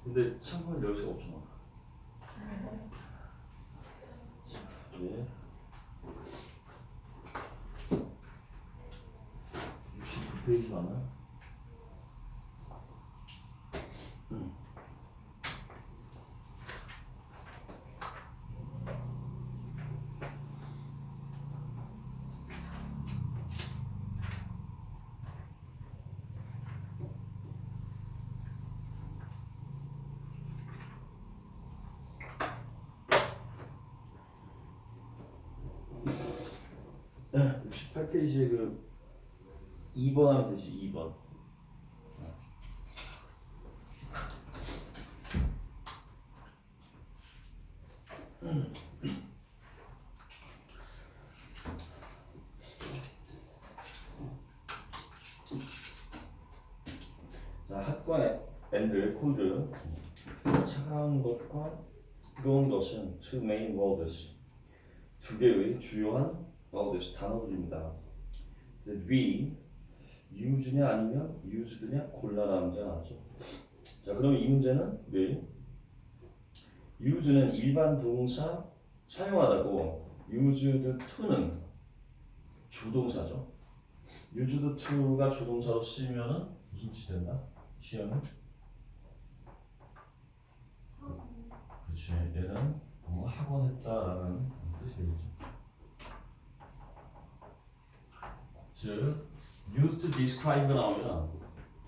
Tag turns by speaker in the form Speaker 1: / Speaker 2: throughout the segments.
Speaker 1: 근데 창문을 열 수가 없잖아. 예. 69페이지 맞나? 네. 68페이지에 그 2번 하면 되지. 2번. 자, 학과의 앤들 코드. 차가운 것과 뜨거운 것은 two main words. 두 개의 주요한 words 단어들입니다. we use냐 아니면 used냐 골라라 문제가 나왔죠. 자, 그럼 이 문제는 우리 use는 일반 동사 사용하다고 used to는 조동사죠. used to가 조동사로 쓰이면은 무슨 뜻이 된다? 시험은? 그렇지. 얘는 뭐 학원 했다라는 뜻이 되겠죠. 즉 used to describe 나오면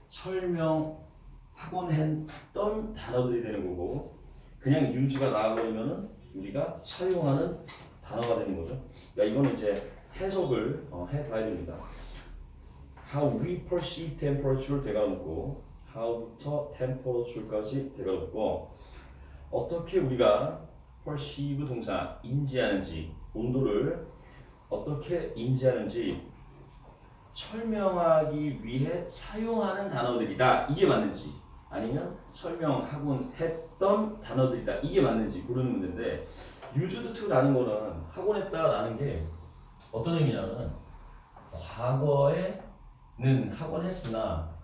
Speaker 1: 설명하곤 했던 단어들이 되는 거고, 그냥 use가 나와버리면은 우리가 사용하는 단어가 되는 거죠. 그러니까 이거는 이제 해석을 해봐야 됩니다. How we perceive temperature를 대가놓고 how부터 temperature까지 대가놓고 어떻게 우리가 perceive 동사 인지하는지, 온도를 어떻게 인지하는지 설명하기 위해 사용하는 단어들이다. 이게 맞는지, 아니면 설명하곤 했던 단어들이다. 이게 맞는지 고르는 문제인데, used to라는 거는 하곤 했다라는 게 어떤 의미냐면 과거에는 하곤 했으나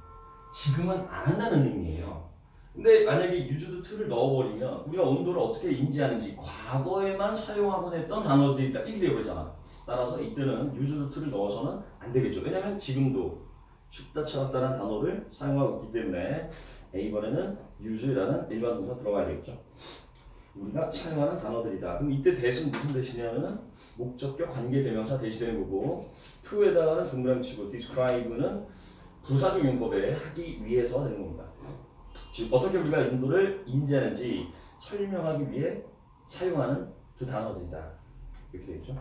Speaker 1: 지금은 안 한다는 의미예요. 근데 만약에 used to를 넣어버리면 우리가 온도를 어떻게 인지하는지 과거에만 사용하곤 했던 단어들이다. 이렇게 되어버리잖아. 따라서 이때는 used to를 넣어서는 안 되겠죠. 왜냐면 지금도 춥다 차갑다는 단어를 사용하고 있기 때문에 A번에는 use라는 일반 동사 들어가야 되겠죠. 우리가 사용하는 단어들이다. 그럼 이때 대신 무슨 대신이냐면은 목적격 관계대명사 대신되는 거고, to에다가는 동그라미 치고 describe는 부사적 용법에 하기 위해서 되는 겁니다. 즉 어떻게 우리가 온도를 인지하는지 설명하기 위해 사용하는 두 단어들이다. 이렇게 되겠죠.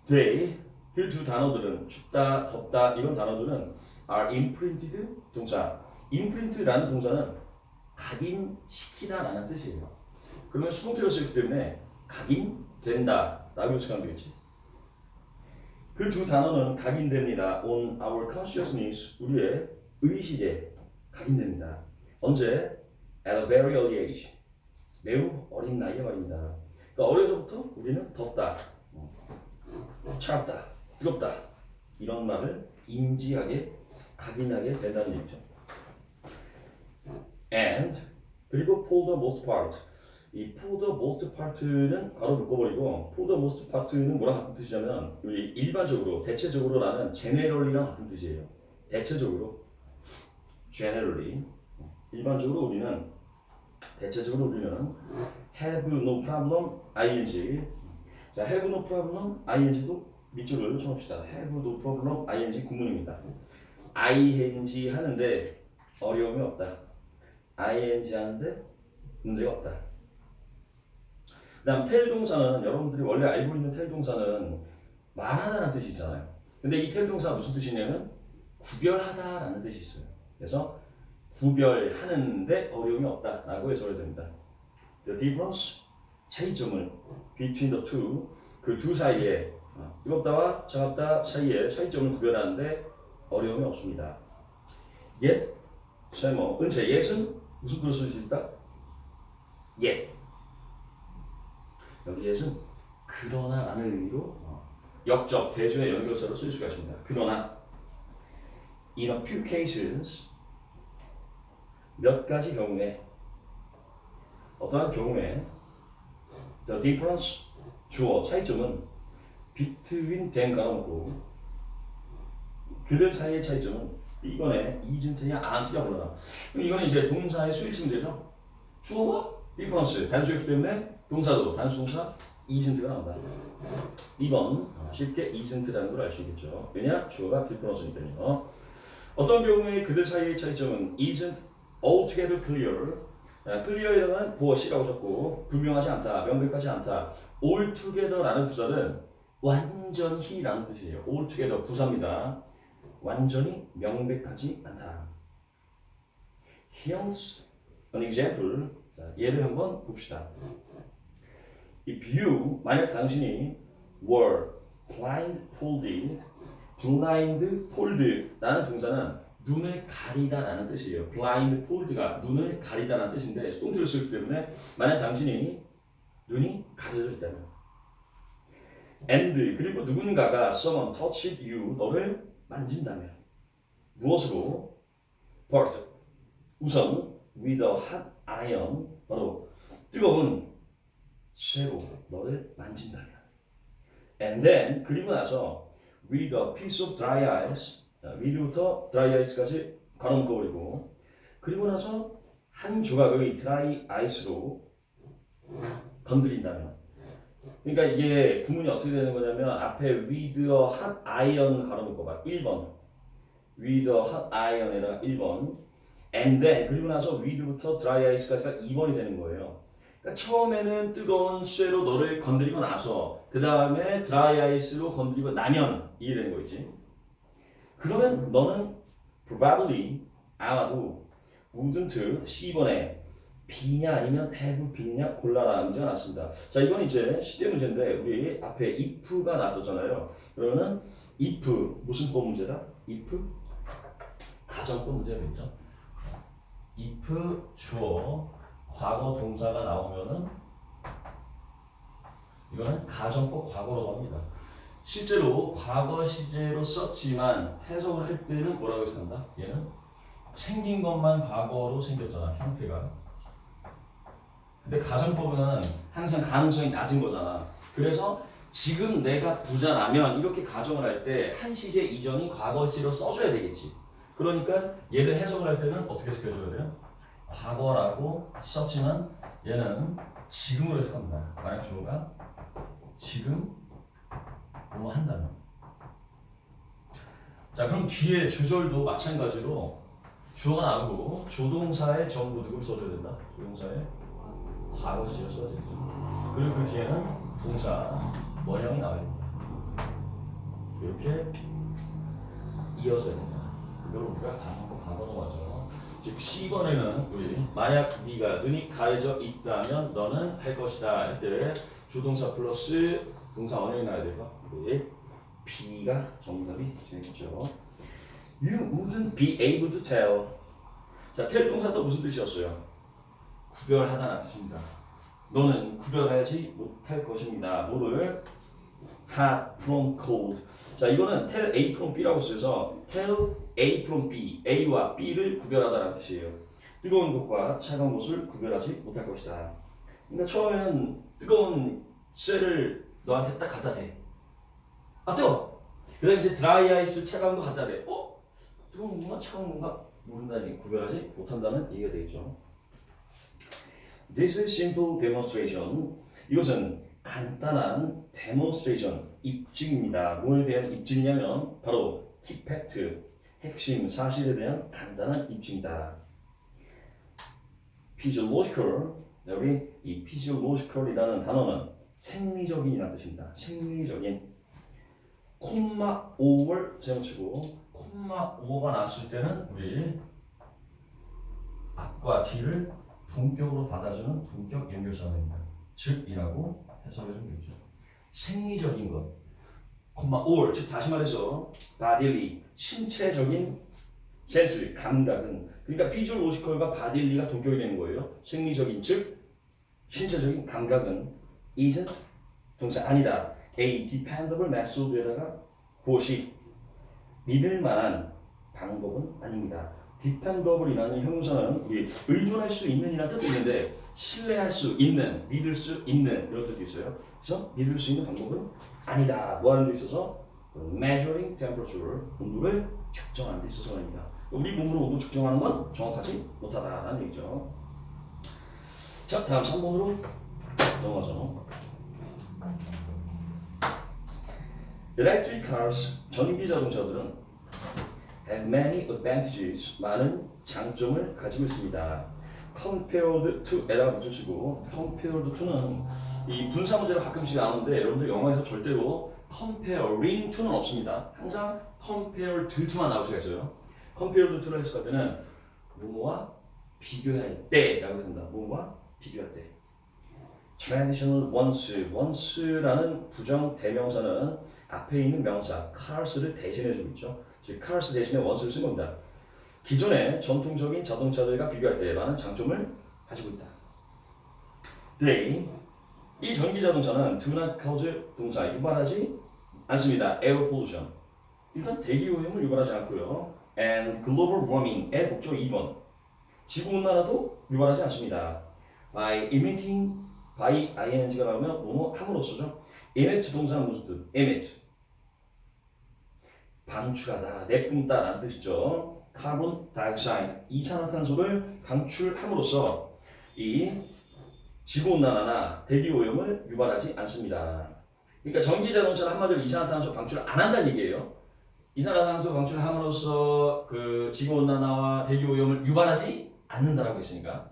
Speaker 1: they, 그 두 단어들은 춥다, 덥다 이런 단어들은 are imprinted 동사. imprint라는 동사는 각인시키다라는 뜻이에요. 그러면 수동태로 쓰기 때문에 각인된다 라고 해석하면 되겠지. 그 두 단어는 각인됩니다. on our consciousness, 우리의 의식에 각인됩니다. 언제? at a very early age, 매우 어린 나이에 말입니다. 그러니까 어려서부터 우리는 덥다, 차갑다, 뜨겁다 이런 말을 인지하게, 각인하게 된다는 얘기죠. and 그리고 for the most part, 이 for the most part는 괄호 묶어버리고 for the most part는 뭐랑 같은 뜻이냐면 우리 일반적으로, 대체적으로라는 generally랑 같은 뜻이에요. 대체적으로, generally, 일반적으로 우리는, 대체적으로 우리는 have no problem ing. 자, have no problem ing도 밑줄을 쳐봅시다. have no problem ing 구문입니다. ing 하는데 어려움이 없다. ing 하는데 문제가 없다. 그 다음 텔 동사는, 여러분들이 원래 알고 있는 텔 동사는 말하다라는 뜻이 있잖아요. 근데 이 텔 동사가 무슨 뜻이냐면 구별하다라는 뜻이 있어요. 그래서 구별하는데 어려움이 없다라고 해석을 됩니다. The difference, 차이점을 between the two, 그 두 사이에, 뜨겁다와 차갑다 사이에 차이점을 구별하는데 어려움이 없습니다. Yet, 뭐 은채 yet은 무슨 뜻을 쓸 수 있다? yet. 여기 yet은 그러나라는 의미로 역적, 대조의 연결사로 쓸 수가 있습니다. 그러나 in a few cases, 몇 가지 경우에 어떠한 경우에 the difference 주어 차이점은 between them 깔아놓고 그들 사이의 차이점은 이번에 isn't냐 aren't냐 골라라. 그럼 이거는 이제 동사의 수일치면 되죠. 주어가 difference 단수였기 때문에 동사도 단수동사 isn't가 나온다. 2번 쉽게 isn't라는 걸 알 수 있겠죠. 왜냐? 주어가 difference니까요. 어떤 경우에 그들 사이의 차이점은 isn't altogether clear. clear이라는 보어시라고 적고 분명하지 않다, 명백하지 않다. altogether라는 부사는 완전히라는 뜻이에요. altogether 부사입니다. 완전히 명백하지 않다. Here's an example. 자, 예를 한번 봅시다. If you, 만약 당신이 were blindfolded, blindfold라는 동사는 눈을 가리다라는 뜻이에요. blindfold가 눈을 가리다라는 뜻인데 수동태를 쓰기 때문에 만약 당신이 눈이 가려져 있다면 and 그리고 누군가가 someone touched you 너를 만진다면 무엇으로? First 우선 with a hot iron 바로 뜨거운 쇠로 너를 만진다면 and then 그리고 나서 with a piece of dry ice with부터 dry ice까지 가로묶어 버리고 그리고 나서 한 조각의 dry ice로 건드린다면 그러니까 이게 구문이 어떻게 되는 거냐면 앞에 with a hot iron 가로묶어 봐 1번 with a hot iron에다가 1번 and then 그리고 나서 with부터 dry ice까지가 2번이 되는 거예요. 그러니까 처음에는 뜨거운 쇠로 너를 건드리고 나서 그 다음에 dry ice로 건드리고 나면 이게 되는 거지. 그러면 너는 probably 아마도 wouldn't C번에 B냐 아니면 have B냐 골라라 문제가 나왔습니다. 자 이건 이제 시제 문제인데 우리 앞에 if가 나왔었잖아요. 그러면은 if 무슨 법 문제다? if 가정법 문제겠죠. if 주어 과거 동사가 나오면은 이거는 가정법 과거로 합니다. 실제로 과거 시제로 썼지만 해석을 할 때는 뭐라고 해석한다? 얘는 생긴 것만 과거로 생겼잖아 형태가. 근데 가정법은 항상 가능성이 낮은 거잖아. 그래서 지금 내가 부자라면 이렇게 가정을 할 때 한 시제 이전이 과거 시제로 써줘야 되겠지. 그러니까 얘를 해석을 할 때는 어떻게 시켜줘야 돼요? 과거라고 썼지만 얘는 지금으로 해석합니다. 만약 주어가 지금 뭐 한다면 자 그럼 뒤에 주절도 마찬가지로 주어가 나오고 조동사의 전부 누구를 써줘야 된다? 조동사의 과거 시제를 써야 되죠. 그리고 그 뒤에는 동사 원형이 나와야 됩니다. 이렇게 이어져야 된다. 이걸 우리가 과거로 하죠. 즉 C번에는 우리 만약 네가 눈이 가려져 있다면 너는 할 것이다 할 때 조동사 플러스 동사 원형이 나와야 돼서 우리 B가 정답이 되겠죠. You wouldn't be able to tell. 자, tell 동사도 무슨 뜻이었어요? 구별하다는 뜻입니다. 너는 구별하지 못할 것입니다. 뭐를? hot from cold. 자, 이거는 tell A from B라고 써서 tell A from B, A와 B를 구별하다는 뜻이에요. 뜨거운 것과 차가운 것을 구별하지 못할 것이다. 그러니까 처음에는 뜨거운 쇠를 너한테 딱 갖다 대. 아 뜨거. 그다음 이제 드라이 아이스 차가운 거 갖다 대. 뜨거운 건가 차가운 건가 모른다니 구별하지 못한다는 얘기가 되겠죠. This is simple demonstration. 이것은 간단한 demonstration 입증입니다. 뭐에 대한 입증이냐면 바로 key fact 핵심 사실에 대한 간단한 입증이다. physiological 여기 이 physiological이라는 단어는 생리적인이라는 뜻입니다. 생리적인 콤마 5를 세워치고 콤마 5가 나왔을 때는 우리 앞과 뒤를 동격으로 받아주는 동격 연결선입니다. 즉 이라고 해석해주면 되죠. 생리적인 것 콤마 5 즉 다시 말해서 bodily 신체적인 센스 감각은 그러니까 physiological과 body가 동격이 되는 거예요. 생리적인 즉 신체적인 감각은 isn't 동사 아니다. A dependable method에다가 무엇이 믿을 만한 방법은 아닙니다. dependable이라는 형용사는 우리 의존할 수 있는이라는 뜻도 있는데 신뢰할 수 있는, 믿을 수 있는 이런 뜻도 있어요. 그래서 믿을 수 있는 방법은 아니다. 뭐 하는 데 있어서 measuring temperature, 온도를 측정하는 데 있어서 말입니다. 우리 몸으로 온도 측정하는 건 정확하지 못하다라는 얘기죠. 자, 다음 3번으로 넘어가죠. Electric cars, 전기 자동차들은 have many advantages, 많은 장점을 가지고 있습니다. Compared to에다 붙여주시고, compared to는 이 분사 문제로 가끔씩 나오는데 여러분들 영어에서 절대로 comparing to는 없습니다. 항상 compare to만 나올 수가 있어요. compared to를 했을 때는 뭐뭐와 비교할 때라고 합니다. 뭐뭐와 비교할 때. Traditional once라는 부정 대명사는 앞에 있는 명사 cars를 대신해주고 있죠. 즉 cars 대신에 once를 쓴 겁니다. 기존의 전통적인 자동차들과 비교할 때 많은 장점을 가지고 있다. Today, 이 전기 자동차는 do not cause 동사 유발하지 않습니다. Air pollution. 일단 대기 오염을 유발하지 않고요. And global warming의 목적 2번. 지구 온난화도 유발하지 않습니다. By emitting by ing가 나오면 뭐뭐 함으로써죠. emit 동사는 무슨 뜻? emit 방출하다, 내뿜다라는 뜻이죠. 카본 다이옥사이드 이산화탄소를 방출함으로써 이 지구온난화나 대기오염을 유발하지 않습니다. 그러니까 전기자동차는 한마디로 이산화탄소 방출을 안 한다는 얘기예요. 이산화탄소 방출함으로써 그 지구온난화와 대기오염을 유발하지 않는다라고 했으니까.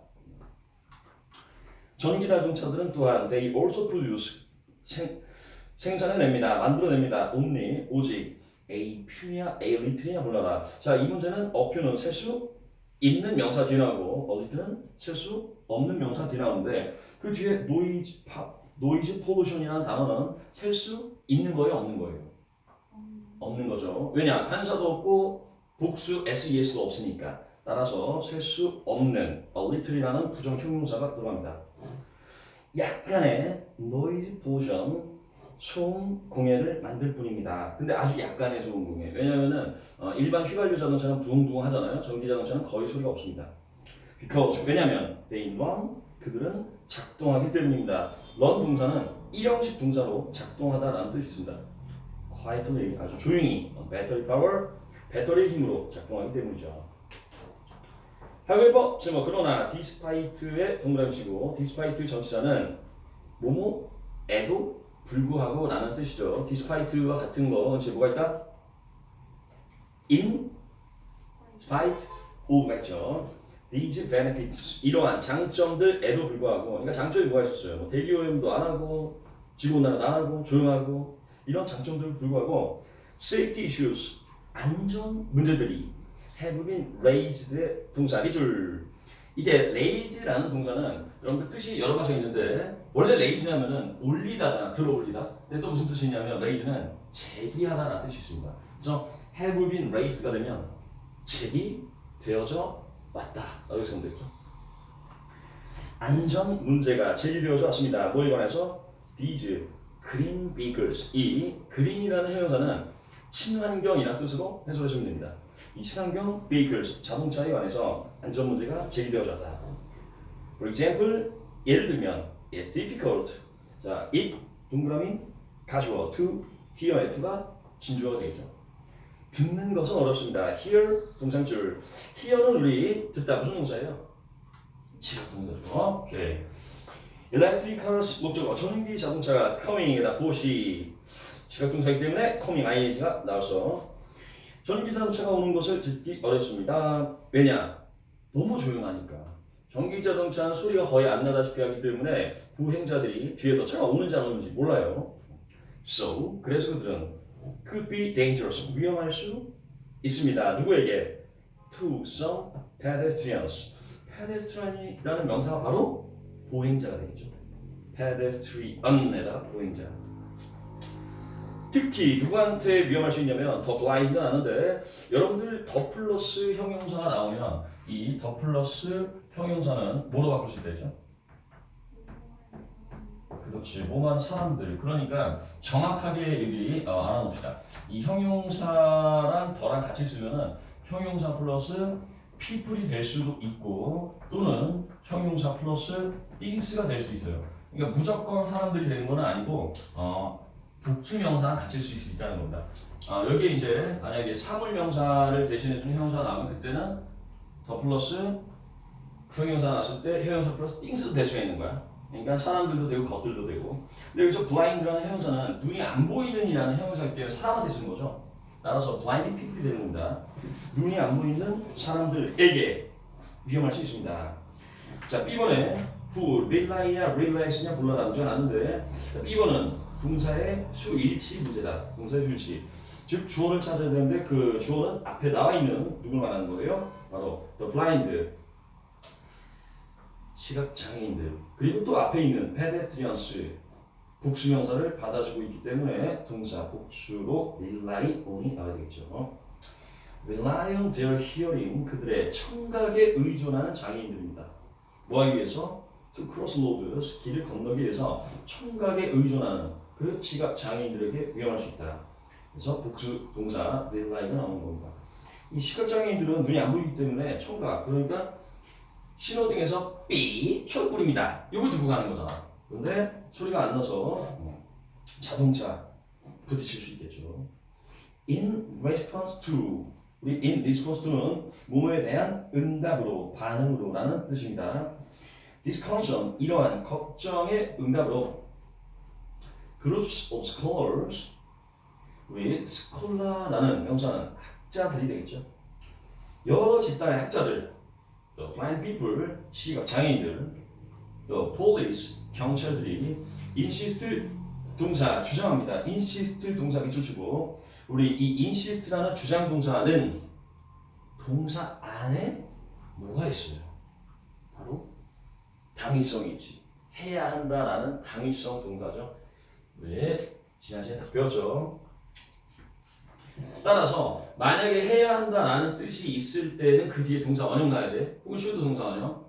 Speaker 1: 전기자동차들은 또한 they also produce 생산해냅니다. 만들어냅니다. only 오직 a few a little이나 불러라. 자, 이 문제는 a few는 셀 수 있는 명사 뒤에 나오고 a little는 셀 수 없는 명사 뒤에 나오는데 그 뒤에 noise pollution이라는 단어는 셀 수 있는 거예요, 없는 거예요? 없는 거죠. 왜냐? 단사도 없고 복수 SES도 없으니까. 따라서 셀 수 없는 a little이라는 부정 형용사가 들어갑니다. 약간의 noise pollution 소음 공해를 만들 뿐입니다. 근데 아주 약간의 소음 공해. 왜냐면은 일반 휘발유 자동차는 부웅부웅 하잖아요. 전기 자동차는 거의 소리가 없습니다. Because 왜냐면 they run 그들은 작동하기 때문입니다. run 동사는 일형식 동사로 작동하다라는 뜻이 있습니다. quietly 아주 조용히 battery power 배터리 힘으로 작동하기 때문이죠. However, 그러나 despite의 동그라미치고 despite 전치사는 뭐뭐에도 불구하고 라는 뜻이죠. despite와 같은 거 지금 뭐가 있다? in spite of가 있죠. These benefits 이러한 장점들에도 불구하고 그러니까 장점이 뭐가 있었어요? 뭐 대기오염도 안 하고 지구온난화도 안 하고 조용하고 이런 장점들을 불구하고 safety issues 안전 문제들이 have been raised의 동사 리줄 이게 raise라는 동사는 여러분들 뜻이 여러 가지가 있는데 원래 raise 하면은 올리다잖아 들어 올리다 근데 또 무슨 뜻이 있냐면 raise는 제기하다라는 뜻이 있습니다. 그래서 have been raised가 되면 제기되어져 왔다 라고 생각되면 되겠죠. 안전 문제가 제기되어져 왔습니다. 뭐에 관해서? These green vehicles 이 green이라는 형용사는 친환경이라는 뜻으로 해석하시면 됩니다. 이 친환경 vehicles 자동차에 관해서 안전 문제가 제기되어졌다. For example 예를 들면 it's difficult 자 it 동그라미 가주어 to hear의 to가 진주어가 되겠죠. 듣는 것은 어렵습니다. hear 동상줄 hear는 우리 듣다 무슨 동사예요? 지각 동사죠. 오케이. Electric cars 목적어 전기 자동차가 coming이다 보시 지각 동사이기 때문에 coming ing가 나와서 전기 자동차가 오는 것을 듣기 어렵습니다. 왜냐? 너무 조용하니까. 전기 자동차는 소리가 거의 안 나다시피 하기 때문에 보행자들이 뒤에서 차가 오는지 안 오는지 몰라요. So, 그래서 그들은 could be dangerous, 위험할 수 있습니다. 누구에게? To some pedestrians. pedestrian이라는 명사가 바로 보행자가 되겠죠. pedestrian에다 보행자. 특히 누구한테 위험할 수 있냐면 더 blind는 아는데 여러분들 더 플러스 형용사가 나오면 이 더 플러스 형용사는 뭐로 바꿀 수 있다죠? 그렇지 뭐만 사람들 그러니까 정확하게 여기 알아놓읍시다. 이 형용사랑 더랑 같이 쓰면은 형용사 플러스 people이 될 수도 있고 또는 형용사 플러스 things가 될 수 있어요. 그러니까 무조건 사람들이 되는 건 아니고 복수명사랑 같일 수 있다는 겁니다. 여기에 이제 만약에 사물명사를 대신해주는 형용사가 나오면 그때는 더 플러스 형용사 나왔을 때 형용사 플러스 things도 될 수가 있는 거야. 그러니까 사람들도 되고 것들도 되고. 근데 여기서 blind라는 형용사는 눈이 안 보이는이라는 형용사이기 때문에 사람한테 쓰는 거죠. 따라서 blinding people이 되는 겁니다. 눈이 안 보이는 사람들에게 위험할 수 있습니다. 자, B번에 who, really냐, realize냐 몰라 남자 나는데 B번은 동사의 수일치 문제다. 동사의 수일치. 즉 주어를 찾아야 되는데 그 주어는 앞에 나와 있는 누굴 말하는 거예요? 바로 the blind, 시각장애인들. 그리고 또 앞에 있는 pedestrians, 복수명사를 받아주고 있기 때문에 동사 복수로 rely on이 나와야 되겠죠. rely on their hearing, 그들의 청각에 의존하는 장애인들입니다. 뭐하기 위해서? to cross roads, 길을 건너기 위해서 청각에 의존하는 그 시각 장애인들에게 위험할 수 있다. 그래서 복수 동사 rely가 나오는 겁니다. 이 시각 장애인들은 눈이 안 보이기 때문에 청각, 그러니까 신호등에서 삐 초록불입니다. 이걸 듣고 가는 거잖아. 그런데 소리가 안 나서 자동차 부딪힐 수 있겠죠. In response to, 우리 in response to는 뭐뭐에 대한 응답으로, 반응으로라는 뜻입니다. Discussion, 이러한 걱정의 응답으로 groups of scholars, 우리 scholar라는 명사는 학자들이 되겠죠. 여러 집단의 학자들, the blind people, 시각 장애인들, the police, 경찰들이 insist 동사 주장합니다. insist 동사 밑줄 치고 우리 이 insist라는 주장 동사는 동사 안에 뭐가 있어요? 바로 당위성이 있지. 해야 한다라는 당위성 동사죠. 네, 지난 시간에 다 배웠죠. 따라서 만약에 해야 한다라는 뜻이 있을 때는 그 뒤에 동사 원형 나야 돼. 혹은 should 동사 원형.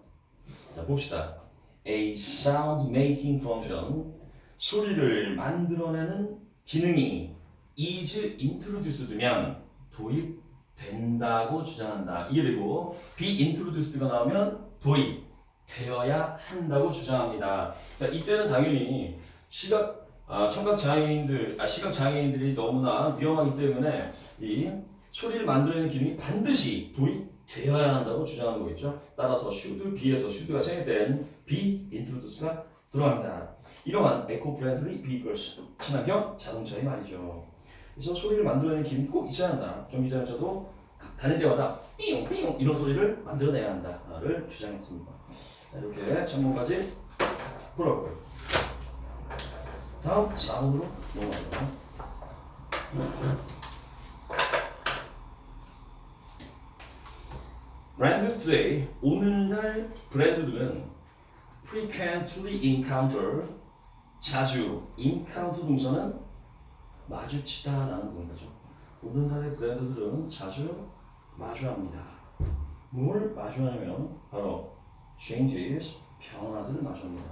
Speaker 1: 자, 봅시다. A sound making function, 소리를 만들어내는 기능이 is introduced면 도입된다고 주장한다. 이게 되고 be introduced가 나오면 도입되어야 한다고 주장합니다. 자, 이때는 당연히 청각 장애인들, 시각 장애인들이 너무나 위험하기 때문에 이 소리를 만들어내는 기능이 반드시 도입되어야 한다고 주장하는 거겠죠. 따라서 should be에서 should가 생략된 be introduced가 들어갑니다. 이러한 eco-friendly vehicles, 친환경 자동차의 말이죠. 그래서 소리를 만들어내는 기능이 꼭 있어야 한다. 좀 이전에서도 다닐 때마다 삐용 이런 소리를 만들어내야 한다를 주장했습니다. 자, 이렇게 전문까지 풀어볼게요. 다음 4번으로 넘어가죠. Brands today, 오늘날 브랜드들은 frequently encounter, 자주, encounter 동사는 마주치다라는 동사죠. 오늘날의 브랜드들은 자주 마주합니다. 뭘 마주하냐면 바로 changes, 변화들을 마주합니다.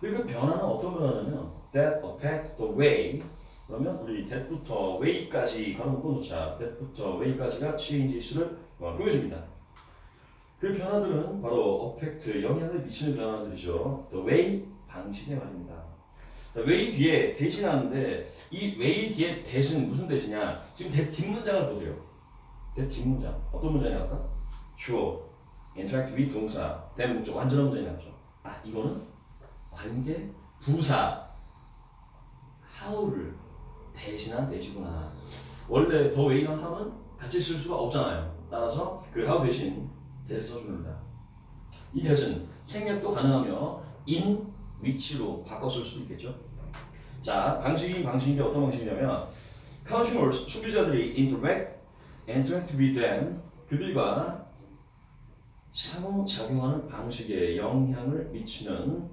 Speaker 1: 그 변화는 어떤 변화냐면 that affect the way, 그러면 우리 that부터 way까지 가로놓고 놓자. that부터 way까지가 changes를 보여줍니다. 그 변화들은 바로 affect, 영향을 미치는 변화들이죠. the way, 방식의 말입니다. way 뒤에 대신하는데 이 way 뒤에 대신 무슨 대신이냐? 지금 뒷문장을 보세요. 뒷문장 어떤 문장이 나올까? 주어, interact with 동사, then 목적, 완전한 문장이 나오죠. 이거는 관계, 부사, how를 대신한 대시구나. 원래 더 way랑 how는 같이 쓸 수가 없잖아요. 따라서 그 how 대신 대를 써줍니다. 이 대신 생략도 가능하며 in, which로 바꿔 쓸 수도 있겠죠. 자, 방식인데 어떤 방식이냐면 consumers, 소비자들이 interact with them, 그들과 상호작용하는 방식에 영향을 미치는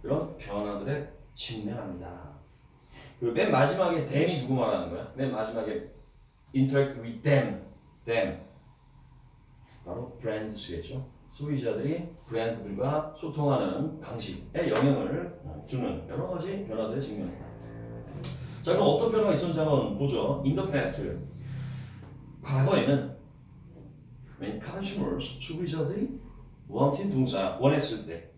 Speaker 1: 그런 변화들에 직면합니다. 그리고 맨 마지막에 them이 누구 말하는 거야? 맨 마지막에 interact with them 바로 brands겠죠. 소비자들이 브랜드들과 소통하는 방식에 영향을 주는 여러 가지 변화들에 직면합니다. 자, 그럼 어떤 변화가 있었는지 한번 보죠. In the past, 과거에는 when consumers, 소비자들이 wanted 동사 원했을 때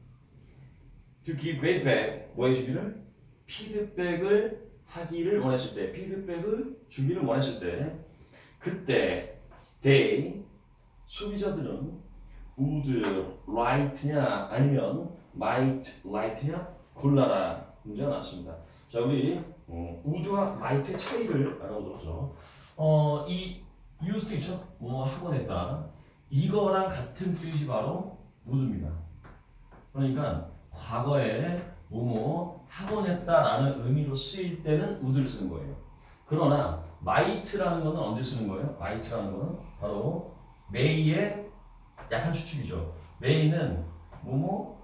Speaker 1: to give feedback 뭐 해주기를? 피드백을 하기를 원했을 때 피드백을 주기를 원했을 때 그때 they 소비자들은 would write냐 아니면 might write냐 골라라 문제가 나왔습니다. 자 우리 would와 might의 차이를 알아보도록 하죠. 이 used 있죠? 뭐 하곤 했다. 이거랑 같은 뜻이 바로 would입니다. 그러니까 과거에 뭐뭐 하곤 했다라는 의미로 쓰일 때는 would를 쓰는 거예요. 그러나 might라는 거는 언제 쓰는 거예요? might라는 거는 바로 may의 약한 추측이죠. may는 뭐뭐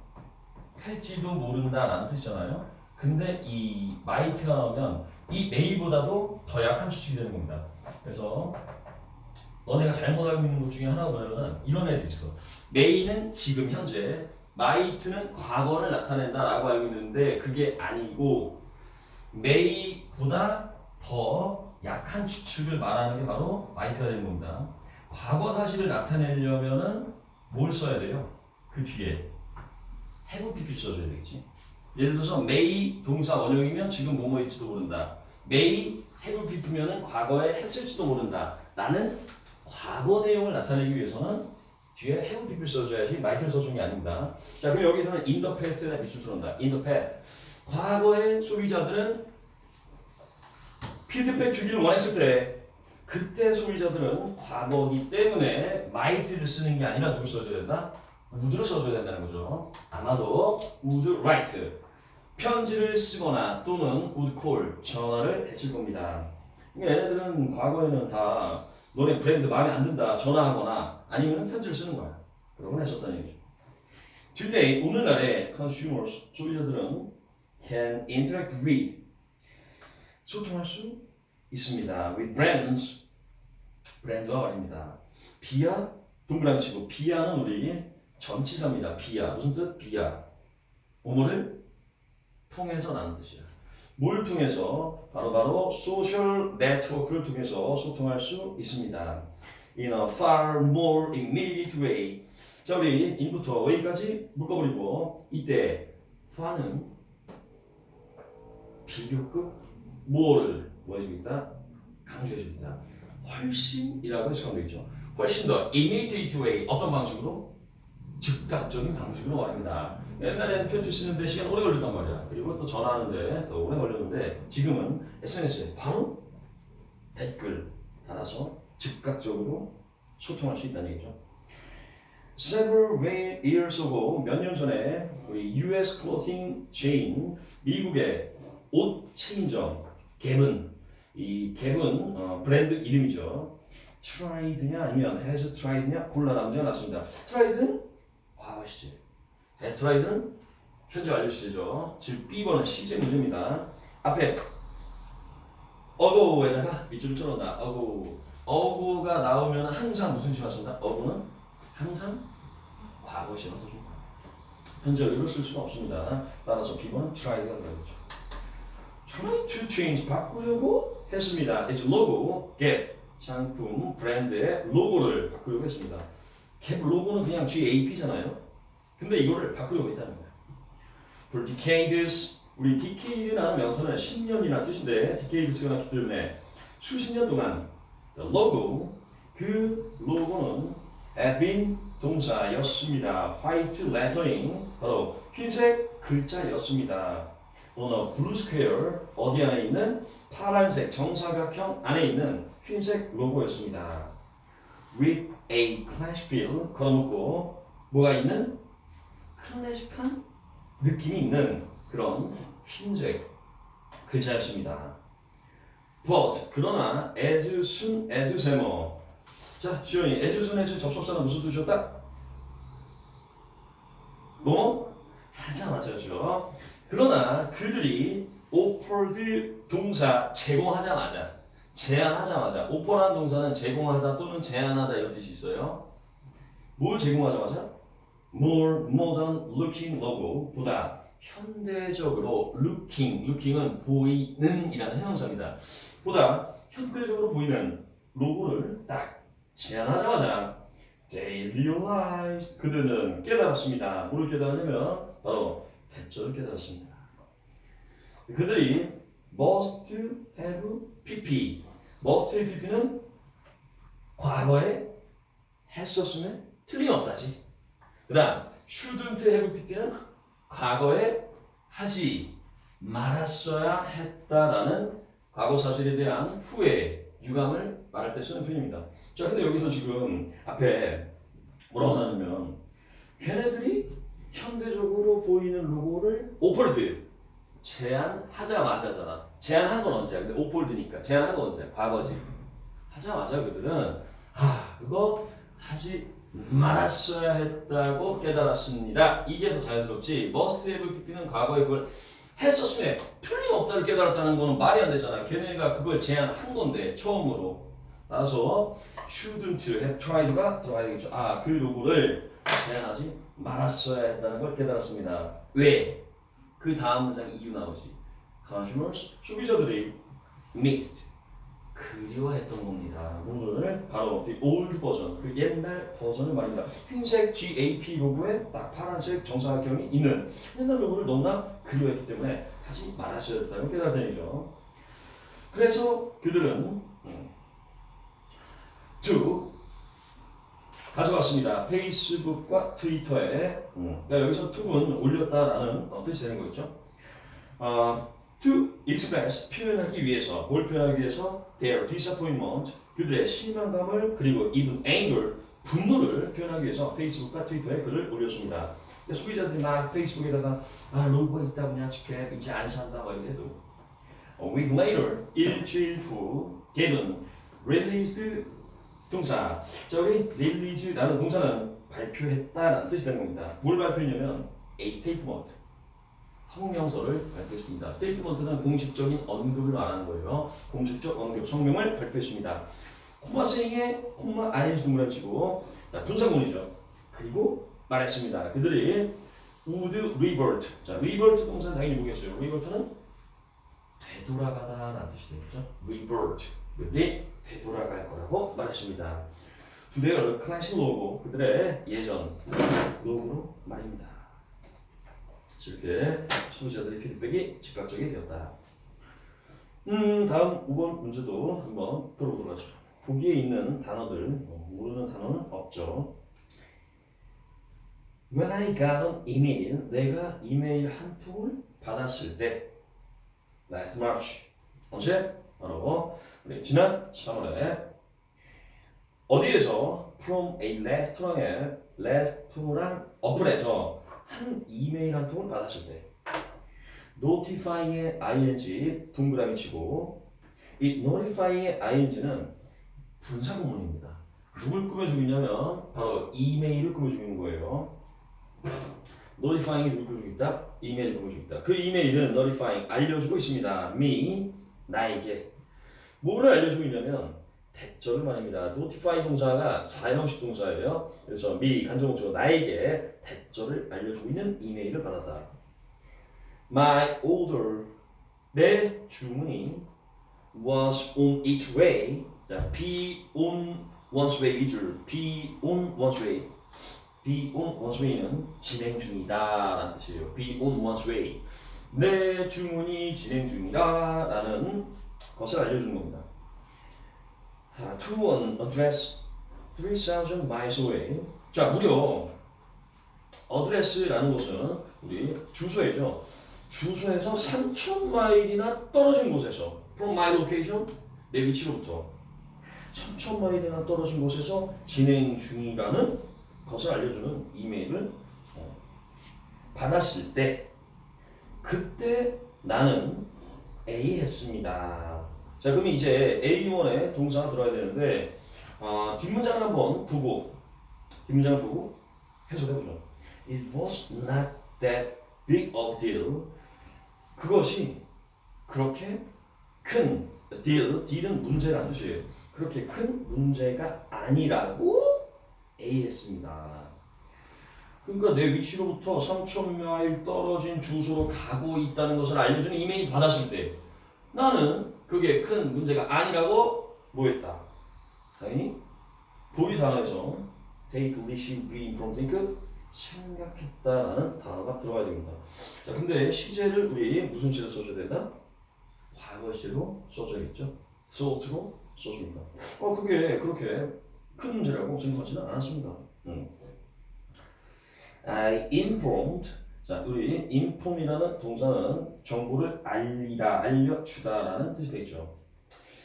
Speaker 1: 할지도 모른다라는 뜻이잖아요. 근데 이 might가 나오면 이 may보다도 더 약한 추측이 되는 겁니다. 그래서 너네가 잘못 알고 있는 것 중에 하나가 뭐냐면 이런 애도 있어. may는 지금 현재, might는 과거를 나타낸다라고 알고 있는데 그게 아니고 may보다 더 약한 추측을 말하는 게 바로 might가 되는 겁니다. 과거 사실을 나타내려면은 뭘 써야 돼요? 그 뒤에 have pp 써줘야 되겠지. 예를 들어서 may 동사 원형이면 지금 뭐뭐일지도 모른다. may have pp면은 과거에 했을지도 모른다. 나는 과거 내용을 나타내기 위해서는 뒤에 have pp를 써줘야지 might를 써주는 게 아닙니다. 자 그럼 여기서는 in the past에 대한 비추를 들어온다. in the past. 과거의 소비자들은 피드백 주기를 원했을 때 그때 소비자들은 과거이기 때문에 might를 쓰는 게 아니라 누굴 써줘야 된다? would를 써줘야 된다는 거죠. 아마도 would write 편지를 쓰거나 또는 would call 전화를 했을 겁니다. 그러니까 얘네들은 과거에는 다 너네 브랜드 마음에 안 든다 전화하거나 아니면 편지를 쓰는 거야. 그러곤 했었다는 얘기죠. Today 오늘날의 consumers 소비자들은 can interact with 소통할 수 있습니다. with brands 브랜드와 말입니다. 비아 동그라미 치고 비아는 우리 전치사입니다. 비아 무슨 뜻? 비아 뭐뭐를 통해서 라는 뜻이야. 뭘 통해서? 바로 소셜 네트워크를 통해서 소통할 수 있습니다. In a far more immediate way. 자 우리 in부터 way까지 묶어버리고 이때 far는 비교급 more를 뭐 해주고 있다? 강조해주고 있다. 훨씬이라고 해석하면 되겠죠. 훨씬 더 immediate way 어떤 방식으로? 즉각적인 방식으로 말입니다. 옛날에는 편지 쓰는데 시간 오래 걸렸단 말이야. 그리고 또 전화하는데 또 오래 걸렸는데 지금은 SNS에 바로 댓글 달아서 즉각적으로 소통할 수 있다는 얘기죠. Several years ago 몇 년 전에 우리 US clothing chain 미국의 옷 체인점 갭은 이 갭은 브랜드 이름이죠. tried냐 아니면 has tried냐 골라라 문제가 났습니다. tried는 과거 시제, has tried는 현재 완료 시제죠. 즉 B번은 시제 문제입니다. 앞에 ago에다가 밑줄을 쳐놓는다. ago가 나오면 항상 무슨 시 맞습니다. ago는 항상 과거 시에 맞춰줍니다. 현재 완료를 쓸 수가 없습니다. 따라서 B번은 tried가 들어가겠죠. try to change 바꾸려고 했습니다. is logo, 갭 상품 브랜드의 로고를 바꾸려고 했습니다. 갭 로고는 그냥 GAP잖아요. 근데 이거를 바꾸려고 했다는 거예요. For decades, 우리 decade라는 명사는 10년이라는 뜻인데 decades가 났기 때문에 수십 년 동안 the logo, 그 로고는 had been 동사였습니다. white lettering, 바로 흰색 글자였습니다. on a blue square, 어디 안에 있는 파란색 정사각형 안에 있는 흰색 로고였습니다. with a classic feel, 걸어놓고 뭐가 있는 클래식한 느낌이 있는 그런 흰색 글자였습니다. But 그러나 as soon as 세모. 자, 시원이 as soon as 접속사는 무슨 뜻이었다? 뭐? 하자마자죠. 그러나 그들이 offered 동사 제공하자마자 제안하자마자 offer한 동사는 제공하다 또는 제안하다 이런 뜻이 있어요. 뭘 제공하자마자? more modern looking logo 보다 현대적으로 looking은 보이는 이라는 형용사입니다. 보다 현대적으로 보이는 로고를 딱 제안하자마자 They realized. 그들은 깨달았습니다. 뭐를 깨달았냐면 바로 대절을 깨달았습니다. 그들이 must have pp. must have pp는 과거에 했었으면 틀림없다지. 그다음 shouldn't have pp는 과거에 하지 말았어야 했다라는 과거 사실에 대한 후회, 유감을 말할 때 쓰는 표현입니다. 자, 근데 여기서 지금 앞에 뭐라고 하냐면 걔네들이 현대적으로 보이는 로고를 오폴드 제안하자마자잖아. 제안한 건 언제야? 근데 오폴드니까 제안한 건 언제야? 과거지. 하자마자 그들은 그거 하지 말았어야 했다고 깨달았습니다. 이게 더 자연스럽지. must have pp는 과거에 그걸 했었으면 틀림없다를 깨달았다는 거는 말이 안 되잖아. 걔네가 그걸 제안한 건데 처음으로. 따라서 shouldn't have tried가 들어가야 되겠죠. 그 로고를 제안하지 말았어야 했다는 걸 깨달았습니다. 왜? 그 다음 문장 이유 나오지. consumers, 소비자들이 missed, 그리워했던 겁니다. 오늘 바로 그 old 버전, 그 옛날 버전을 말입니다. 흰색 GAP 로고에 딱 파란색 정사각형이 있는 옛날 로고를 너무나 그리워했기 때문에 하지 말았어야 했다는 깨달았다는 얘기죠. 그래서 그들은 가져왔습니다. 페이스북과 트위터에 그러니까 여기서 툭은 올렸다라는 뜻이 되는 거겠죠. To express 표현하기 위해서 뭘 표현하기 위해서 their disappointment 그들의 실망감을 그리고 even anger 분노를 표현하기 위해서 페이스북과 트위터에 글을 올렸습니다. 소비자들이 막 페이스북에다가 로고가 있다 그냥 직해 이제 안 산다 막 이렇게 해도 A week later 일주일 후 걔는 released 동사. 자, 우리 release라는 동사는 발표했다라는 뜻이 되는 겁니다. 뭘 발표했냐면 a statement. 성명서를 발표했습니다. statement는 공식적인 언급을 말하는 거예요. 공식적 언급, 성명을 발표했습니다. 코마생에 코마 ing 동그라미 치고 분사구문이죠. 그리고 말했습니다. 그들이 would revert. 자, revert 동사는 당연히 뭐겠어요? revert는 되돌아가다라는 뜻이 되겠죠. revert. 그들이 되돌아갈 거라고 말했습니다. 그들의 클래식 로고, 그들의 예전 로고로 말입니다. 이렇게 소비자들의 피드백이 즉각적이 되었다. 다음 5번 문제도 한번 풀어보도록 하죠. 보기에 있는 단어들, 모르는 단어는 없죠. When I got an email, 내가 이메일 한 통을 받았을 때 last March, 언제? 바로 지난 3월에 어디에서 from a restaurant에 레스토랑 어플에서 한 이메일 한 통을 받았을 때 notify의 ing 동그라미 치고 이 notify의 ing는 분사구문입니다. 누굴 꾸며주고 있냐면 바로 이메일을 꾸며주고 있는 거예요. notifying이 누굴 꾸며주고 있다? 이메일을 꾸며주고 있다. 그 이메일은 notifying 알려주고 있습니다. me 나에게 뭐를 알려주고 있냐면 대절을 말입니다. notify 동사가 자형식 동사예요. 그래서 me 간접목적으로 나에게 대절을 알려주고 있는 이메일을 받았다. My order 내 주문이 was on its way. 자, be on one's way 위줄 be on one's way. be on one's way는 진행 중이다 라는 뜻이에요. be on one's way. 내 주문이 진행 중이다 라는 것을 알려주는 겁니다. To an address 3,000 miles away. 자, 무려 address라는 것은 우리 주소이죠. 주소에서 3,000마일이나 떨어진 곳에서 from my location 내 위치로부터 3,000마일이나 떨어진 곳에서 진행 중이라는 것을 알려주는 이메일을 받았을 때 그때 나는 A 했습니다. 자, 그럼 이제 A1에 동사가 들어야 되는데 뒷문장을 한번 보고 뒷문장을 보고 해석해보죠. It was not that big of deal. 그것이 그렇게 큰 deal, deal은 문제라는 뜻이에요. 그렇게 큰 문제가 아니라고 A 했습니다. 그러니까 내 위치로부터 3,000마일 떨어진 주소로 가고 있다는 것을 알려주는 이메일 받았을 때 나는 그게 큰 문제가 아니라고 뭐 했다? 당연히 보기 단어에서 take, receive, be, inform, think 생각했다라는 단어가 들어가야 됩니다. 자, 근데 시제를 우리 무슨 시로 써줘야 된다? 과거 시로 써줘야겠죠. thought로 써줍니다. 그게 그렇게 큰 문제라고 생각하지는 않았습니다. I informed. 자, 우리 inform이라는 동사는 정보를 알리다, 알려주다라는 뜻이 되겠죠.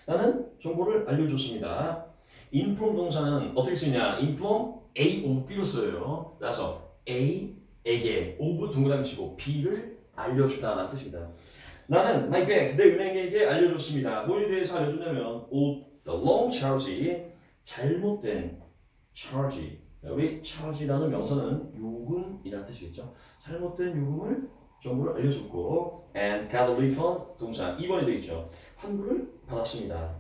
Speaker 1: 나는 정보를 알려줬습니다. inform 동사는 어떻게 쓰냐? inform A or B로 써요. 따라서 A에게 of 동그라미 치고 B를 알려주다라는 뜻입니다. 나는 my bank, 내 은행에게 알려줬습니다. 뭐에 대해서 알려줬냐면 of the wrong charge, 잘못된 charge. 여기 charge라는 명사는 요금이라는 뜻이겠죠. 잘못된 요금을 정보를 알려줬고 and got a refund 동사 2번이 되겠죠. 환불을 받았습니다.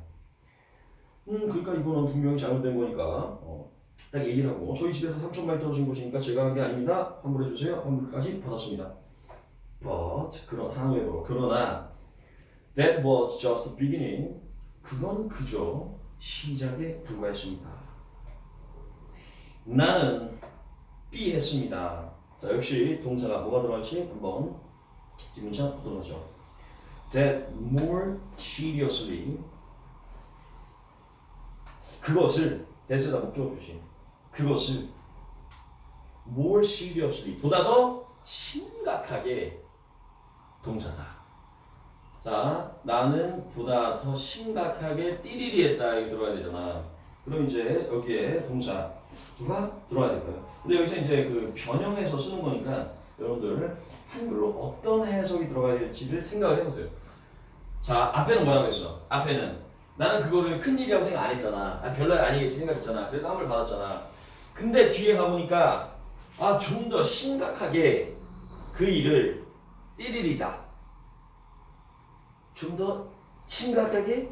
Speaker 1: 그러니까 이거는 분명히 잘못된 거니까 딱 얘기를 하고 저희 집에서 3천만 원 떨어진 곳이니까 제가 한 게 아닙니다. 환불해주세요. 환불까지 받았습니다. But 그러나 that was just the beginning. 그건 그저 시작에 불과했습니다. 나는 B 했습니다. 자, 역시 동사가 뭐가 들어갈지 한번 뒷문자 보도록 하죠. That more seriously. 그것을 that에다 목적어 표시. 그것을 more seriously 보다 더 심각하게 동사다. 자, 나는 보다 더 심각하게 띠리리 했다. 여기 들어가야 되잖아. 그럼 이제 여기에 동사 누가 들어와야 될까요? 근데 여기서 이제 그 변형해서 쓰는 거니까 여러분들 한글로 어떤 해석이 들어가야 될지를 생각을 해보세요. 자, 앞에는 뭐라고 했어? 앞에는 나는 그거를 큰일이라고 생각 안 했잖아. 별날 아니겠지 생각했잖아. 그래서 환불 받았잖아. 근데 뒤에 가보니까 좀 더 심각하게 그 일을 띠리리다. 좀 더 심각하게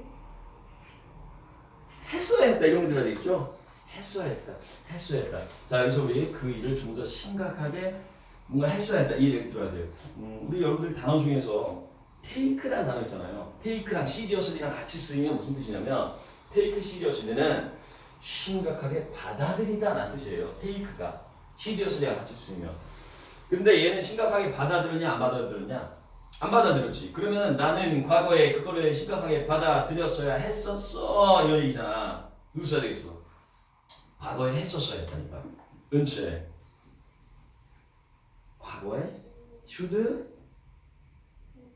Speaker 1: 했어야 했다. 이런 거 들어야 되겠죠? 했어야 했다. 자, 여기서 우리 그 일을 좀 더 심각하게 뭔가 했어야 했다. 이 얘기 들어야 돼요. 우리 여러분들 단어 중에서 take라는 단어 있잖아요. take랑 seriously랑 같이 쓰이면 무슨 뜻이냐면 take seriously는 심각하게 받아들이다 라는 뜻이에요. take가 seriously랑 같이 쓰이면. 근데 얘는 심각하게 받아들였냐 안 받아들였냐? 안 받아들였지. 그러면 나는 과거에 그거를 심각하게 받아들였어야 했었어 이런 얘기잖아. 누구 써야 되겠어? 과거에 했었어야 했다니까. 은채. 과거에 should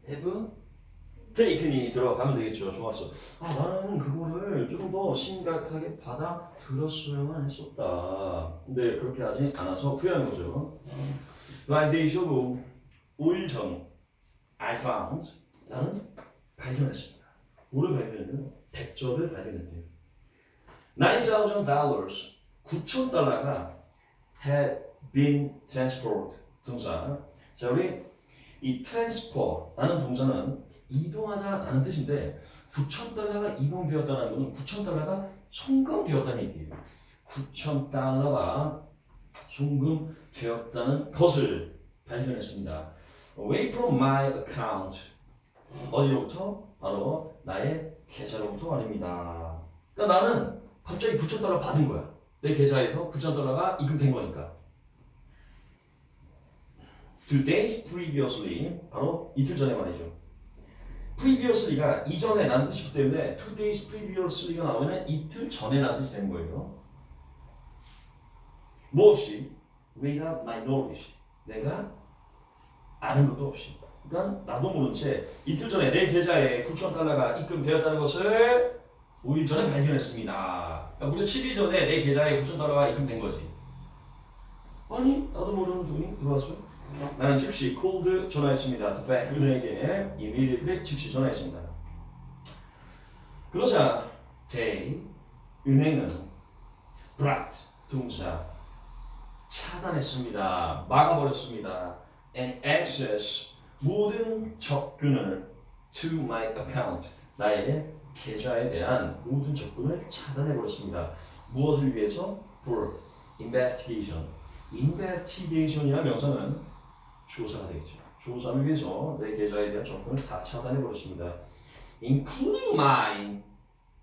Speaker 1: have taken이 들어가면 되겠죠. 좋았어. 나는 그거를 조금 더 심각하게 받아들였어야만 했었다. 근데 그렇게 하지 않아서 후회한 거죠. Like days ago, 5일 전 I found, 나는 발견했습니다. 뭐를 발견했냐면 백조를 발견했대요. $9,000, $9,000가 had been transferred 동사. 자, 우리 이 transfer라는 동사는 이동하다라는 뜻인데 9,000달러가 이동되었다는 것은 9,000달러가 송금되었다는 얘기예요. 9,000달러가 송금되었다는 것을 발견했습니다. Away from my account. 어디로부터? 바로 나의 계좌로부터 말입니다. 그러니까 나는 갑자기 9,000달러 받은 거야. 내 계좌에서 9,000달러가 입금된 거니까. 2 days previously. 바로 이틀 전에 말이죠. previously가 이전에 라는 뜻이기 때문에 2 days previously가 나오면 이틀 전에 라는 뜻이 되는 거예요. 뭐 없이 without my knowledge. 내가 아는 것도 없이. 그러니까 나도 모른 채 이틀 전에 내 계좌에 9,000달러가 입금되었다는 것을 5일 전에 발견했습니다. 그러니까 무려 7일 전에 내 계좌에 9,000달러가 입금된 거지. 아니 나도 모르는 돈이 들어왔어요. 나는 즉시 called 전화했습니다. The bank 은행에 immediately 즉시 전화했습니다. 그러자 they 은행은 blocked 동사 차단했습니다. 막아버렸습니다. And access 모든 접근을 to my account 나의 계좌에 대한 모든 접근을 차단해버렸습니다. 무엇을 위해서? For investigation. investigation이라는 명사는 조사가 되겠죠. 조사를 위해서 내 계좌에 대한 접근을 다 차단해버렸습니다. including mine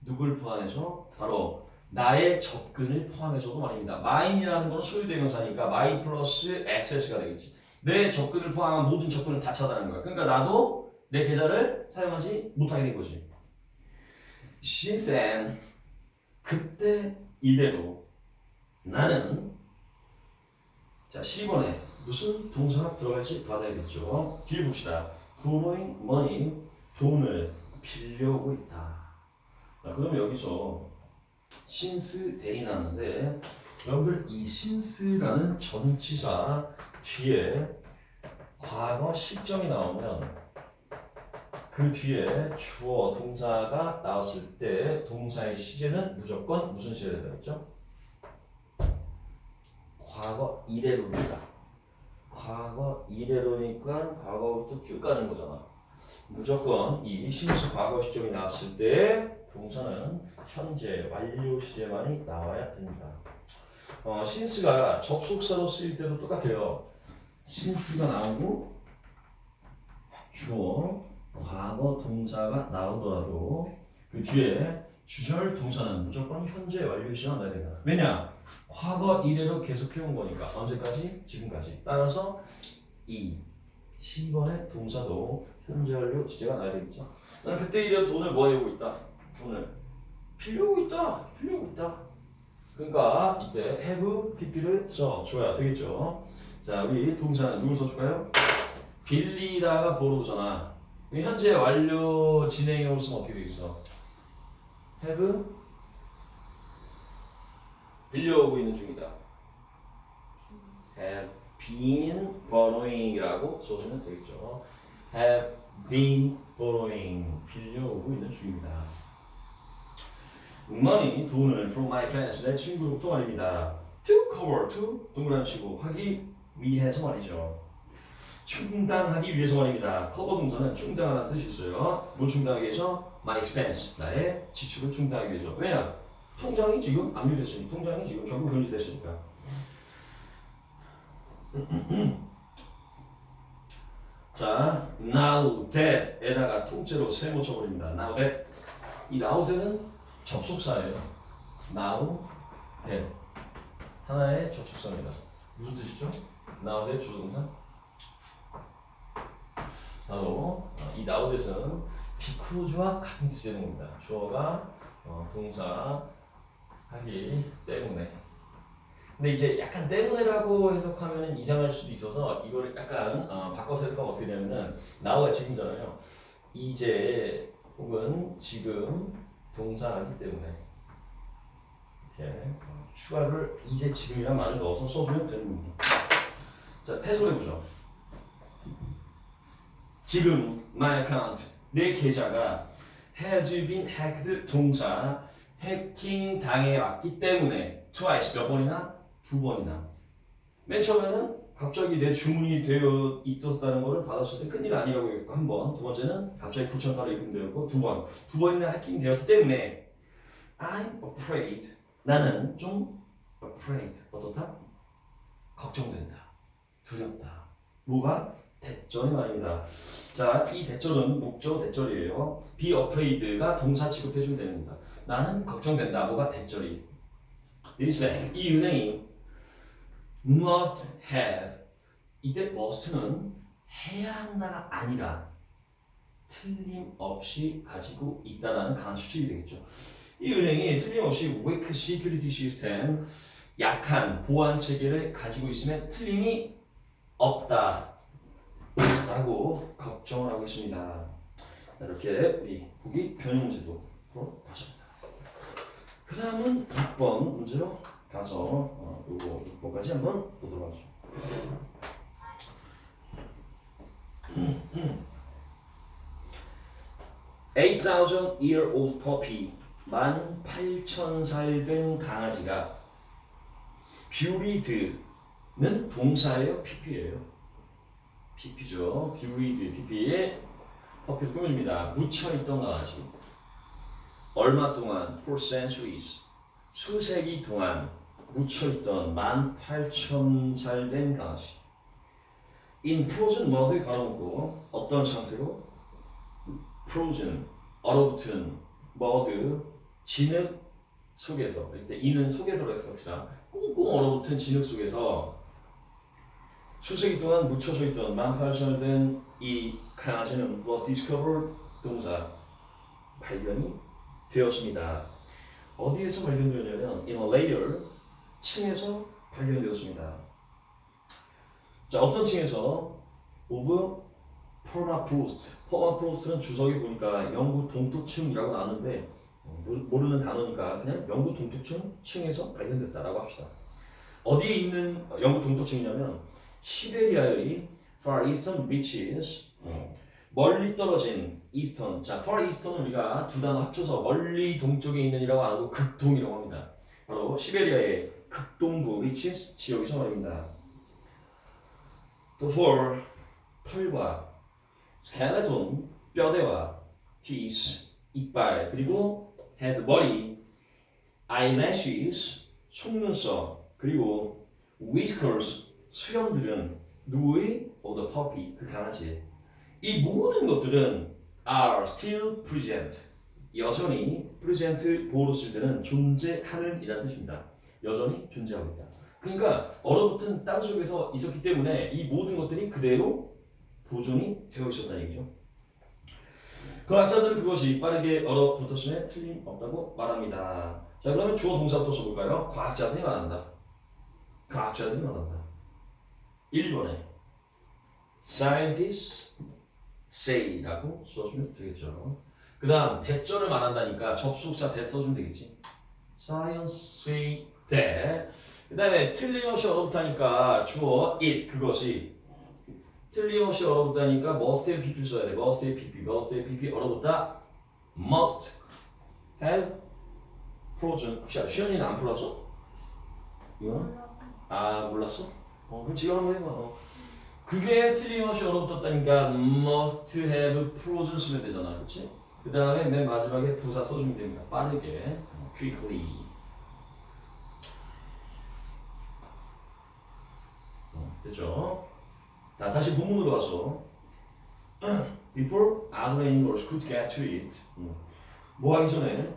Speaker 1: 누굴 포함해서? 바로 나의 접근을 포함해서도 말입니다. mine이라는 건 소유대명사니까 my 플러스 access가 되겠지. 내 접근을 포함한 모든 접근을 다 차단하는 거야. 그러니까 나도 내 계좌를 사용하지 못하게 된 거지. Since then, 그때 이래로 나는 자 10번에 무슨 동사가 들어갈지 받아야겠죠. 뒤에 봅시다. borrowing money, 돈을 빌려오고 있다. 자, 그럼 여기서 since then이 나는데 여러분들 이 since라는 전치사 뒤에 과거 시점이 나오면 그 뒤에 주어 동사가 나왔을 때 동사의 시제는 무조건 무슨 시제가 되겠죠? 과거 이래로니까. 과거 이래로니까 과거부터 쭉 가는 거잖아. 무조건 이 since 과거 시점이 나왔을 때 동사는 현재 완료 시제만이 나와야 됩니다. since가 접속사로 쓰일 때도 똑같아요. since가 나오고 주어 과거 동사가 나오더라도 그 뒤에 주절 동사는 무조건 현재 완료 시제만 나야 된다. 왜냐? 과거 이래로 계속해온 거니까. 언제까지? 지금까지. 따라서 이 10번의 동사도 현재 완료 시제가 나야 되겠죠. 난 그때 이래 돈을 뭐 해오고 있다? 돈을 빌려오고 있다. 빌려오고 있다. 그러니까 이때 have, pp를 써줘야 되겠죠. 자, 우리 동사는 누굴 써줄까요? 빌리다가 borrow잖아. 현재 완료 진행형으로 쓰면 어떻게 되겠어? have 빌려오고 있는 중이다. have been borrowing이라고 써주면 되겠죠. have been borrowing 빌려오고 있는 중입니다. money 돈을 from my friends 내 친구로부터 말입니다. to cover to 동그라미 치고 하기 위해서 말이죠. 충당하기 위해서 말입니다. 커버 동사는 충당하다는 뜻이 있어요. 뭘 충당하기 위해서? my expense 나의 지출을 충당하기 위해서. 왜냐? 통장이 지금 압류됐으니 통장이 지금 전부 금지됐으니까. 자, now that에다가 통째로 세모 쳐버립니다. now that 이 now that은 접속사예요. now that 하나의 접속사입니다. 무슨 뜻이죠? now that 주어동사. 바로 이 now that은 비크로즈와 같은 뜻이 되는 겁니다. 주어가 동사 하기 때문에. 근데 이제 약간 때문에라고 해석하면 이상할 수도 있어서 이거를 약간 바꿔서 해석하면 어떻게 되냐면은 now가 지금잖아요. 이제 혹은 지금 동사하기 때문에 이렇게 추가를 이제 지금이란 말을 넣어서 써주면 되는 겁니다. 자, 해석해보죠. 지금 my account 내 계좌가 has been hacked 동사 해킹 당해왔기 때문에 twice 몇 번이나? 2번이나. 맨 처음에는 갑자기 내 주문이 되어 있었다는 것을 받았을 때 큰일 아니라고 했고 한 번. 두 번째는 갑자기 9,000달러 입금되었고 두 번이나 해킹되었기 때문에 I'm afraid 나는 좀 afraid 어떻다? 걱정된다. 두렵다. 뭐가? 대절이 말입니다. 자, 이 대절은 목적 대절이에요. be afraid가 동사 취급해주면 됩니다. 나는 걱정된다. 뭐가 대절이? This bank, 이 은행이 must have 이때 must는 해야 한다가 아니라 틀림없이 가지고 있다라는 강한 추측이 되겠죠. 이 은행이 틀림없이 weak security system 약한 보안 체계를 가지고 있으면 틀림이 없다 라고 걱정을 하고 있습니다. 이렇게 우리 보기 변형 문제도 봤습니다. 그 다음은 6번 문제로 가서 요거 6번까지 한번 보도록 하죠. (8,000-year-old puppy) 18,000살 된 강아지가 buried는 동사예요? pp예요? pp죠. buried, pp에 퍼피를 꾸며줍니다. 묻혀있던 강아지. 얼마 동안? for centuries. 수세기 동안 묻혀있던 18,000살 된 강아지. in frozen mud에 걸어놓고 어떤 상태로? frozen, 얼어붙은 mud, 진흙 속에서 이때 이는 속에서로 해서 갑시다. 꽁꽁 얼어붙은 진흙 속에서 수세기 동안 묻혀져 있던 18,000년 된 이 강아지는 was discovered 동사 발견이 되었습니다. 어디에서 발견되었냐면 in a layer 층에서 발견되었습니다. 자, 어떤 층에서 of 퍼마프로스트. 퍼마프로스트는 주석에 보니까 영구 동토층이라고 나오는데 모르는 단어니까 그냥 영구 동토층 층에서 발견됐다라고 합시다. 어디에 있는 영구 동토층이냐면 시베리아의 far eastern reaches 멀리 떨어진 eastern. 자, far eastern은 우리가 두 단어 합쳐서 멀리 동쪽에 있는이라고 안 하고 극동이라고 합니다. 바로 시베리아의 극동부 reaches 지역에서 말입니다. 또 for 털과 skeleton 뼈대와 teeth 이빨 그리고 head 머리 eyelashes 속눈썹 그리고 whiskers 수염들은 누구의? of the puppy 그 강아지. 이 모든 것들은 are still present 여전히 present 보호로 쓸 때는 존재하는 이라는 뜻입니다. 여전히 존재하고 있다. 그러니까 얼어붙은 땅 속에서 있었기 때문에 이 모든 것들이 그대로 보존이 되어 있었다는 얘기죠. 과학자들은 그것이 빠르게 얼어붙었음에 틀림없다고 말합니다. 자, 그러면 주어 동사부터 써볼까요? 과학자들이 말한다. 과학자들이 말한다. 1번에 scientists say라고 써주면 되겠죠. 그 다음 대절을 말한다니까 접속사 that 써주면 되겠지. Science say that. 그 다음에 틀림없이 얼어붙다니까 주어 it 그것이 틀림없이 얼어붙다니까 must have pp 써야 돼. must have pp, must have pp 얼어붙다 must have frozen. 혹시 시연이는 안 풀었어? 이거? 아 몰랐어? 그럼 지금 한번 해봐. 그게 틀림없이 얼어붙었다니까 must have frozen 쓰면 되잖아, 그렇지? 그 다음에 맨 마지막에 부사 써주면 됩니다. 빠르게, quickly. 됐죠? 자, 다시 본문으로 가서 before other animals could get to it. 뭐 하기 전에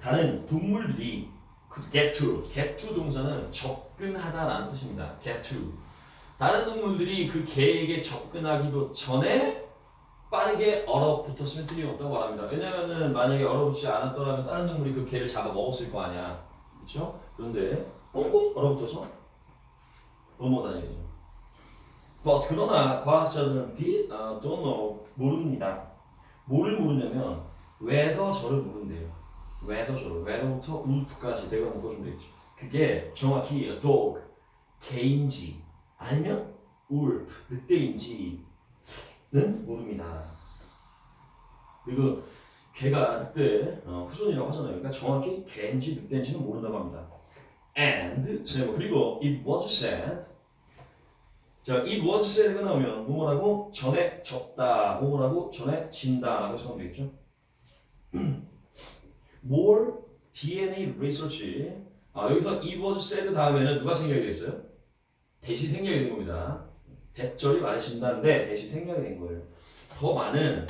Speaker 1: 다른 동물들이 could get to 동사는 접근하다라는 뜻입니다. get to. 다른 동물들이 그 개에게 접근하기도 전에 빠르게 얼어붙었으면 틀림없다고 말합니다. 왜냐면은 만약에 얼어붙지 않았더라면 다른 동물이 그 개를 잡아 먹었을 거 아니야. 그렇죠? 그런데 꽁꽁 얼어붙어서 넘어다니는 거죠. But 그러나 과학자들은 don't know 모릅니다. 뭐를 모르냐면 whether 저를 모른대요. whether 저를 whether부터 wolf까지 내가 묶어주면 되겠죠. 그게 정확히 a dog 개인지 아니면 wolf 늑대인지는 모릅니다. 그리고 개가 늑대 후손이라고 하잖아요. 그러니까 정확히 개인지 늑대인지는 모른다고 합니다. And 그리고 it was said. 자, it was said가 나오면 뭐라고 전해졌다, 뭐라고 전해진다라고 해석하면 되겠죠. More DNA research. 여기서 it was said 다음에는 누가 생략이 됐어요? 대시 생략이 된 겁니다. 대절이 말해진다는데 대시 생략이 된 거예요. 더 많은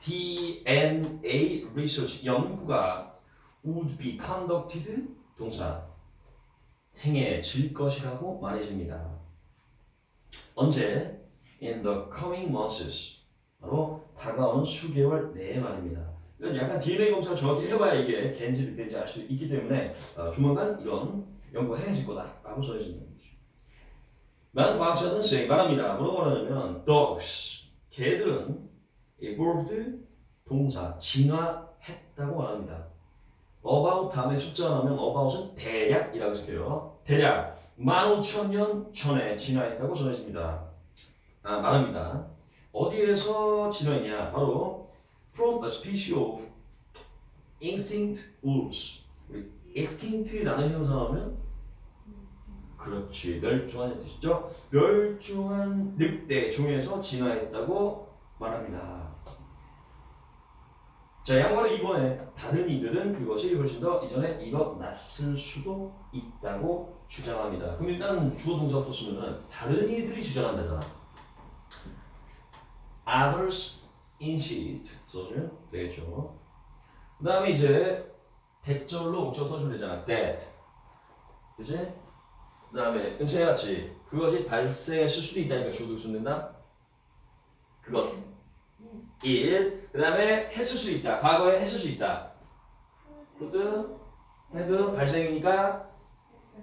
Speaker 1: DNA research 연구가 would be conducted 동사 행해질 것이라고 말해집니다. 언제? In the coming months. 바로 다가오는 수개월 내에 말입니다. 이건 약간 DNA 검사를 정확히 해봐야 이게 갠지 늑대인지 알 수 있기 때문에 조만간 이런 연구가 행해질 거다라고 전해진다는 거죠. 많은 과학자들은 say 말합니다. 뭐라고 말하냐면 dogs, 개들은 evolved 동사 진화했다고 말합니다. about 다음에 숫자 나오면 about은 대략이라고 해석해요. 대략 15,000년 전에 진화했다고 전해집니다. 말합니다. 어디에서 진화했냐? 바로 from a species of extinct wolves. 우리 extinct라는 형용사 나오면 그렇지 멸종한 뜻이죠. 멸종한 늑대 종에서 진화했다고 말합니다. 자, 양반은 이번에 다른 이들은 그것이 훨씬 더 이전에 익어났을 수도 있다고 주장합니다. 그럼 일단 주어 동사부터 쓰면은 다른 이들이 주장한다잖아. Others insist 써주면 되겠죠. 그 다음에 이제 대절로 목적 써주면 되잖아. that. 그지? 그 다음에 은채야 같이 그것이 발생했을 수도 있다니까 주어도 쓴다. 그것. it. 그 다음에 했을 수 있다. 과거에 했을 수 있다. could have 발생이니까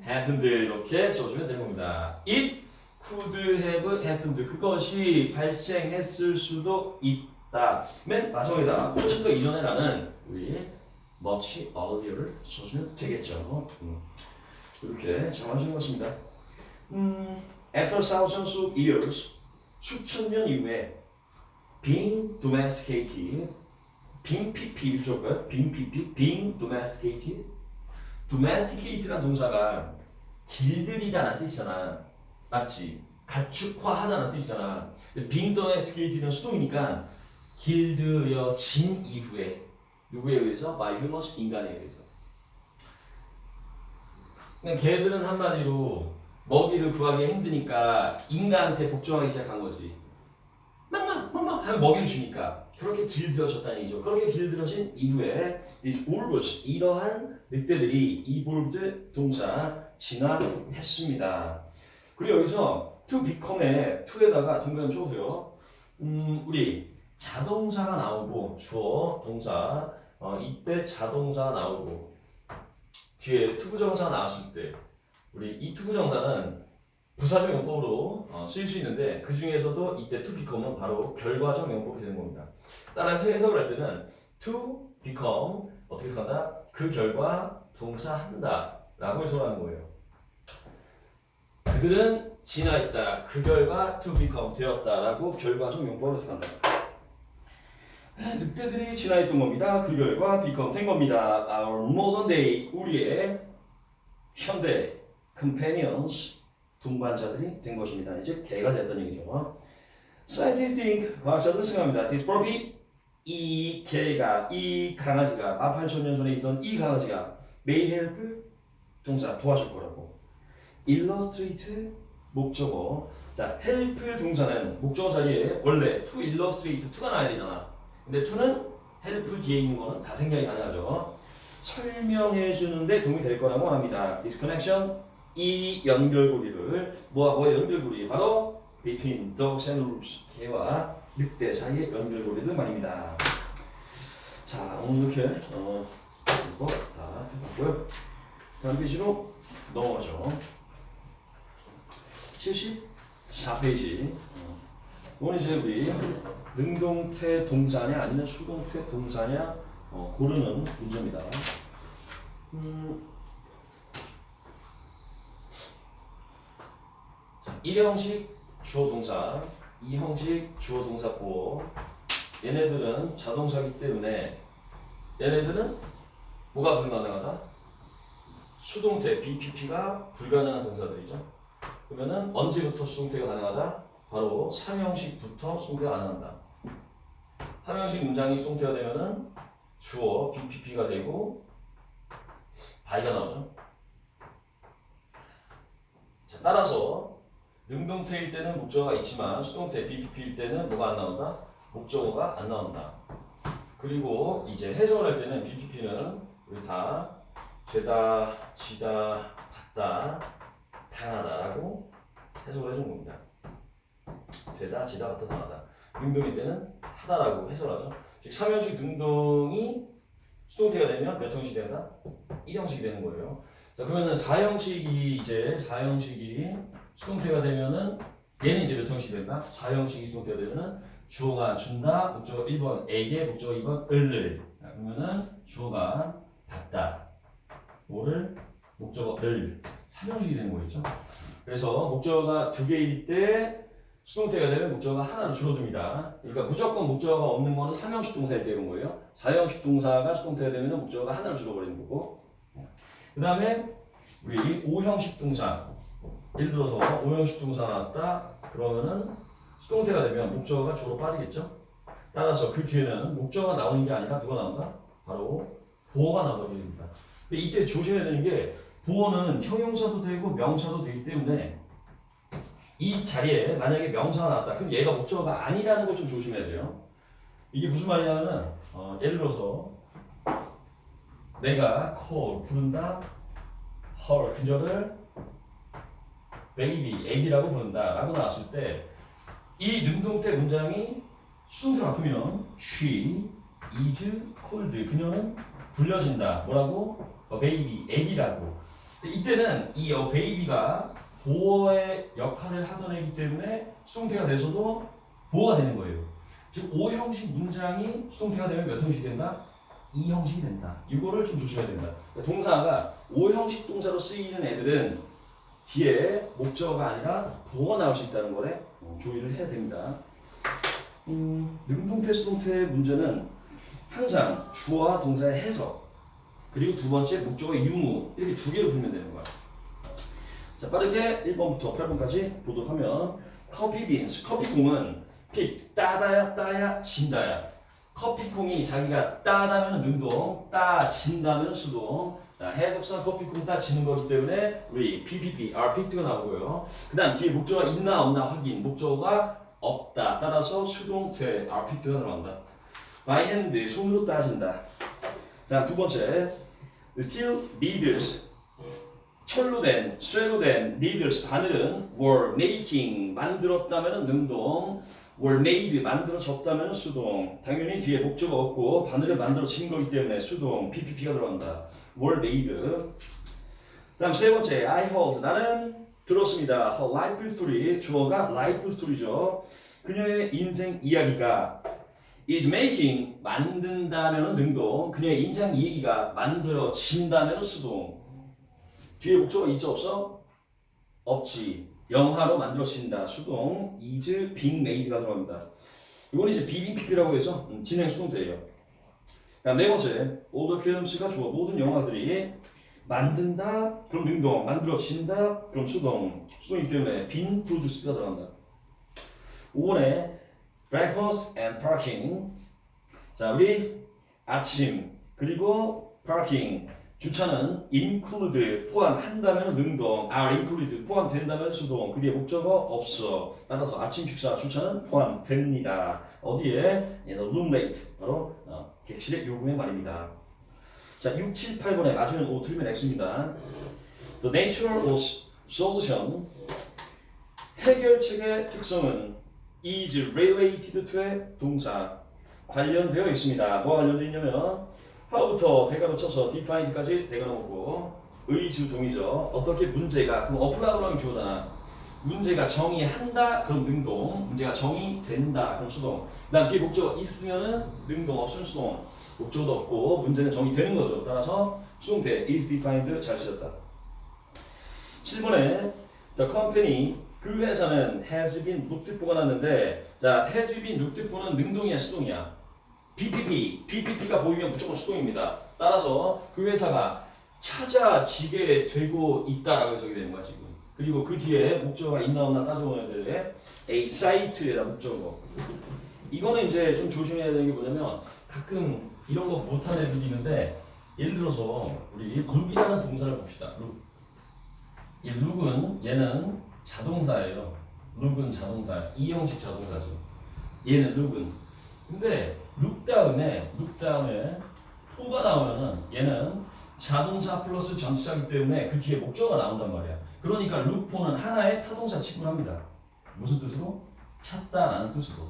Speaker 1: happened 이렇게 써주면 되는 겁니다. it could have happened. 그것이 발생했을 수도 있다. 맨 마지막에다 훨씬 더 이전에라는 우리 much earlier를 써주면 되겠죠. 이렇게 정하시는 것입니다. After thousands of years, 수천 년 이후에 being domesticated, being pp 줄까요? being pp, being domesticated. domesticated란 동사가 길들이다라는 뜻이잖아. 맞지? 가축화하다는 뜻이잖아. being domesticated는 수동이니까 길들여진 이후에 누구에 의해서? by humans, 인간에 의해서. 그냥 걔들은 한마디로 먹이를 구하기 힘드니까 인간한테 복종하기 시작한 거지. 막 하면 먹이를 주니까 그렇게 길들여졌다는 얘기죠. 그렇게 길들여진 이후에 these wolves, 이러한 늑대들이 evolved 동사 진화했습니다. 그리고 여기서 to become에 to에다가 동그라미 쳐보세요. 우리 자동사가 나오고 주어 동사 이때 자동사 나오고 뒤에 투부정사 나왔을 때 우리 이 투부정사는 부사적 용법으로 쓰일 수 있는데 그 중에서도 이때 to become은 바로 결과적 용법이 되는 겁니다. 따라서 해석을 할 때는 to become 어떻게 한다? 그 결과 동사한다 라고 해석을 하는 거예요. 그들은 진화했다. 그 결과 to become 되었다 라고 결과적 용법으로 해석한다. 늑대들이 진화했던 겁니다. 그 결과 become 된 겁니다. Our modern day, 우리의 현대 companions, 동반자들이 된 것입니다. 이제 개가 됐다는 얘기죠. Scientists think, 과학자들은 생각합니다. This puppy, 이 개가, 이 강아지가 18,000년 전에 있던 이 강아지가 may help, 동사 도와줄 거라고. illustrate, 목적어. 자, help 동사는 목적어 자리에 원래 to illustrate, to가 나와야 되잖아. 근데 to는 help 뒤에 있는 거는 다 생략이 가능하죠. 설명해 주는데 도움이 될 거라고 합니다. This connection, 이 연결고리를 뭐의 연결고리? 바로 between dogs and wolves, 개와 늑대 사이의 연결고리를 말입니다. 자, 오늘 이렇게 이거 다 해봤고요. 다음 페이지로 넘어가죠. 74페이지. 오늘 이제 우리 능동태 동사냐 아니면 수동태 동사냐 고르는 문제입니다. 자, 1형식 주어 동사, 2형식 주어 동사 보어. 얘네들은 자동사이기 때문에 얘네들은 뭐가 불가능하다? 수동태 BPP가 불가능한 동사들이죠. 그러면은 언제부터 수동태가 가능하다? 바로 3형식부터 수동태가 가능하다. 3형식 문장이 수동태가 되면은 주어 BPP가 되고 바이가 나오죠. 자, 따라서 능동태일 때는 목적어가 있지만 수동태 BPP일 때는 뭐가 안 나온다? 목적어가 안 나온다. 그리고 이제 해석을 할 때는 BPP는 우리 다 되다, 지다, 받다, 당하다라고 해석을 해준 겁니다. 되다, 지다, 받다, 당하다. 능동일 때는 하다라고 해석하죠. 즉 3형식 능동이 수동태가 되면 몇 형식이 된다? 1형식이 되는 거예요. 자, 그러면은 4형식이 수동태가 되면은 얘는 이제 몇 형식이 된다? 4형식이 수동태가 되면은 주어가 준다, 목적어 1번 에게, 목적어 2번 을을. 그러면은 주어가 받다, 뭐를? 목적어를. 3형식이 되는 거겠죠. 그래서 목적어가 2개일 때 수동태가 되면 목적어가 하나로 줄어듭니다. 그러니까 무조건 목적어가 없는 거는 3형식 동사일 때 그런 거예요. 4형식 동사가 수동태가 되면 목적어가 하나로 줄어버리는 거고. 그 다음에 우리 5형식 동사. 예를 들어서 5형식 동사 나왔다. 그러면은 수동태가 되면 목적어가 주로 빠지겠죠. 따라서 그 뒤에는 목적어가 나오는 게 아니라 누가 나온다? 바로 보어가 나오게 됩니다. 근데 이때 조심해야 되는 게 보어는 형용사도 되고 명사도 되기 때문에 이 자리에 만약에 명사가 나왔다. 그럼 얘가 목적어가 아니라는 걸 좀 조심해야 돼요. 이게 무슨 말이냐면 예를 들어서 내가 call 부른다. her 그녀를 baby 애기라고 부른다 라고 나왔을 때 이 능동태 문장이 수동태로 바꾸면 she is called 그녀는 불려진다. 뭐라고? baby 애기라고. 이때는 이 baby가 보어의 역할을 하던 애기 때문에 수동태가 돼서도 보어가 되는 거예요. 즉 5형식 문장이 수동태가 되면 몇 형식이 된다? 2형식이 된다. 이거를 좀 조심해야 된다. 동사가 5형식 동사로 쓰이는 애들은 뒤에 목적어가 아니라 보어가 나올 수 있다는 거래 주의를 해야 됩니다. 능동태, 수동태 문제는 항상 주어와 동사의 해석 그리고 두 번째 목적어의 유무 이렇게 두 개로 풀면 되는 거야. 자, 빠르게 1번부터 8번까지 보도록 하면 커피 빈스, 커피콩은 픽, 따다야, 따야, 진다야. 커피콩이 자기가 따다면 능동, 따진다면 수동. 자, 해석상 커피콩 따지는 거기 때문에 우리 PPP, RPT가 나오고요. 그 다음 뒤에 목적어가 있나 없나 확인, 목적어가 없다. 따라서 수동태 RPT가 들어간다. by hand, 손으로 따진다. 다음 두 번째, steel needles. 철로 된, 쇠로 된 needles 바늘은 were making 만들었다면 능동, were made 만들어졌다면 수동. 당연히 뒤에 목적어 없고 바늘을 만들어진 거기 때문에 수동 PPP가 들어간다. were made. 다음 세 번째 I heard 나는 들었습니다. her life story 주어가 life story죠. 그녀의 인생 이야기가 is making 만든다면 능동. 그녀의 인생 이야기가 만들어진다면 수동. 뒤에 목적어 있어 없어? 없지. 영화로 만들어진다. 수동 is being made가 들어갑니다. 이건 이제 BBPP라고 해서 진행 수동태예요. 다음 네 번째 all the films가 주어 모든 영화들이 만든다. 그럼 능동 만들어진다. 그럼 수동이기 때문에 being produced가 들어간다. 5번에 breakfast and parking. 자 우리 아침 그리고 parking 주차는 include 포함한다면 능동, are included 포함된다면 수동, 그 뒤에 목적어 없어. 따라서 아침 식사 주차는 포함됩니다. 어디에? room rate 바로 객실의 요금의 말입니다. 자 6, 7, 8번에 맞으면 O 틀리면 X입니다. The nature of solution 해결책의 특성은 is related to의 동사 관련되어 있습니다. 뭐가 관련되어 있냐면 how부터 대가로 쳐서 define까지 대가로 먹고 의주 동이죠. 어떻게 문제가 그럼 apply라고 하면 주어잖아. 문제가 정의한다 그럼 능동, 문제가 정의된다 그럼 수동. 그다음 뒤에 목적어 있으면은 능동 없으면 수동. 목적어도 없고 문제는 정의되는 거죠. 따라서 수동태 is defined 잘 쓰였다. 7번에 the company 그 회사는 has been looked for가 났는데 자 has been looked for는 능동이야 수동이야? BPP가 보이면 무조건 수동입니다. 따라서 그 회사가 찾아지게 되고 있다라고 해석이 되는 거야 지금. 그리고 그 뒤에 목적어가 있나 없나 따져보면 되는데 a site에다 목적어. 이거는 이제 좀 조심해야 되는 게 뭐냐면 가끔 이런 거 못하는 애들이 있는데 예를 들어서 우리 look이라는 동사를 봅시다. look. 이 look은 얘는 자동사예요. look은 자동사, 이형식 자동사죠. 얘는 look은. 근데 look 다음에 to가 나오면은 얘는 자동사 플러스 전치사이기 때문에 그 뒤에 목적어가 나온단 말이야. 그러니까 look for는 하나의 타동사 취급을 합니다. 무슨 뜻으로? 찾다라는 뜻으로.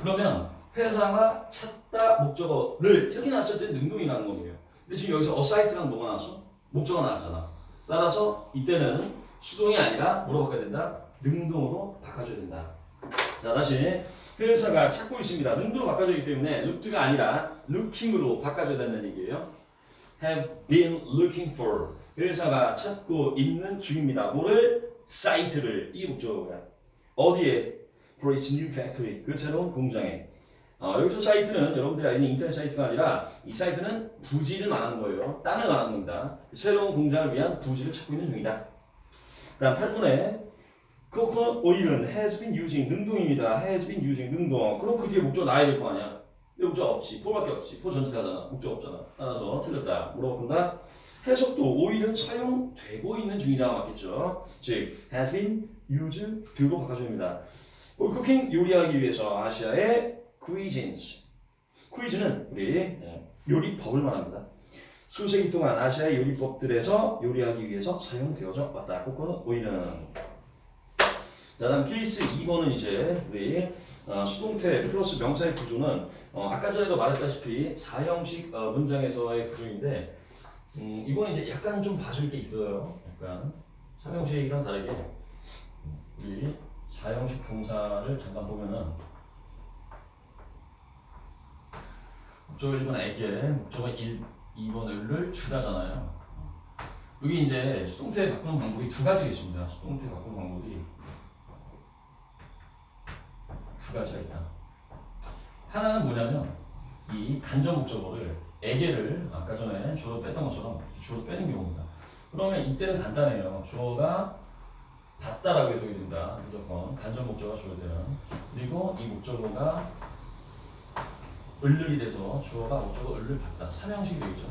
Speaker 1: 그러면 회사가 찾다 목적어를 이렇게 나왔을 때 능동이 나는 거예요. 근데 지금 여기서 assight랑 뭐가 나왔어? 목적어가 나왔잖아. 따라서 이때는 수동이 아니라 뭐로 바꿔야 된다? 능동으로 바꿔줘야 된다. 자 다시 회사가 찾고 있습니다. 능동으로 바꿔주기 때문에 looked가 아니라 looking으로 바꿔줘야 된다는 얘기예요. have been looking for 회사가 찾고 있는 중입니다. 뭐를? 사이트를. 이게 목적어야. 어디에? for its new factory 그 새로운 공장에. 여기서 사이트는 여러분들이 알는 인터넷 사이트가 아니라 이 사이트는 부지를 말하는 거예요. 땅을 말하는 겁니다. 새로운 공장을 위한 부지를 찾고 있는 중이다. 그 다음 8번에 coconut oil은 has been using 능동입니다. has been using 능동. 그럼 그 뒤에 목적 나야 될 거 아니야. 근데 목적 없지. 포밖에 없지. 포 전치사잖아. 목적 없잖아. 따라서 틀렸다. 물어본다. 해석도 오일은 사용되고 있는 중이다 맞겠죠. 즉 has been used 들고 바꿔줍니다. 쿠킹 요리하기 위해서 아시아의 cuisines. 퀴즈는 우리 요리법을 말합니다. 수세기 동안 아시아의 요리법들에서 요리하기 위해서 사용되어져 왔다. 그거는 오이는. 자, 다음 케이스 2번은 이제 우리 수동태 플러스 명사의 구조는 아까 전에도 말했다시피 4형식 문장에서의 구조인데 이거는 이제 약간 좀 봐줄 게 있어요. 약간 3형식이랑 다르게 우리 4형식 동사를 잠깐 보면은 목적어 1번 에게, 목적어 2번을 주다잖아요. 여기 이제 수동태 바꾸는 방법이 두 가지가 있습니다. 수동태 바꾸는 방법이 두 가지가 있다. 하나는 뭐냐면 이 간접 목적어를 에게를 아까 전에 주어로 뺐던 것처럼 주어로 빼는 경우입니다. 그러면 이때는 간단해요. 주어가 받다라고 해석이 된다. 무조건 간접 목적어가 주어야 되는. 그리고 이 목적어가 을을이 돼서 주어가 목적어 을을 받다. 3형식이 되겠죠.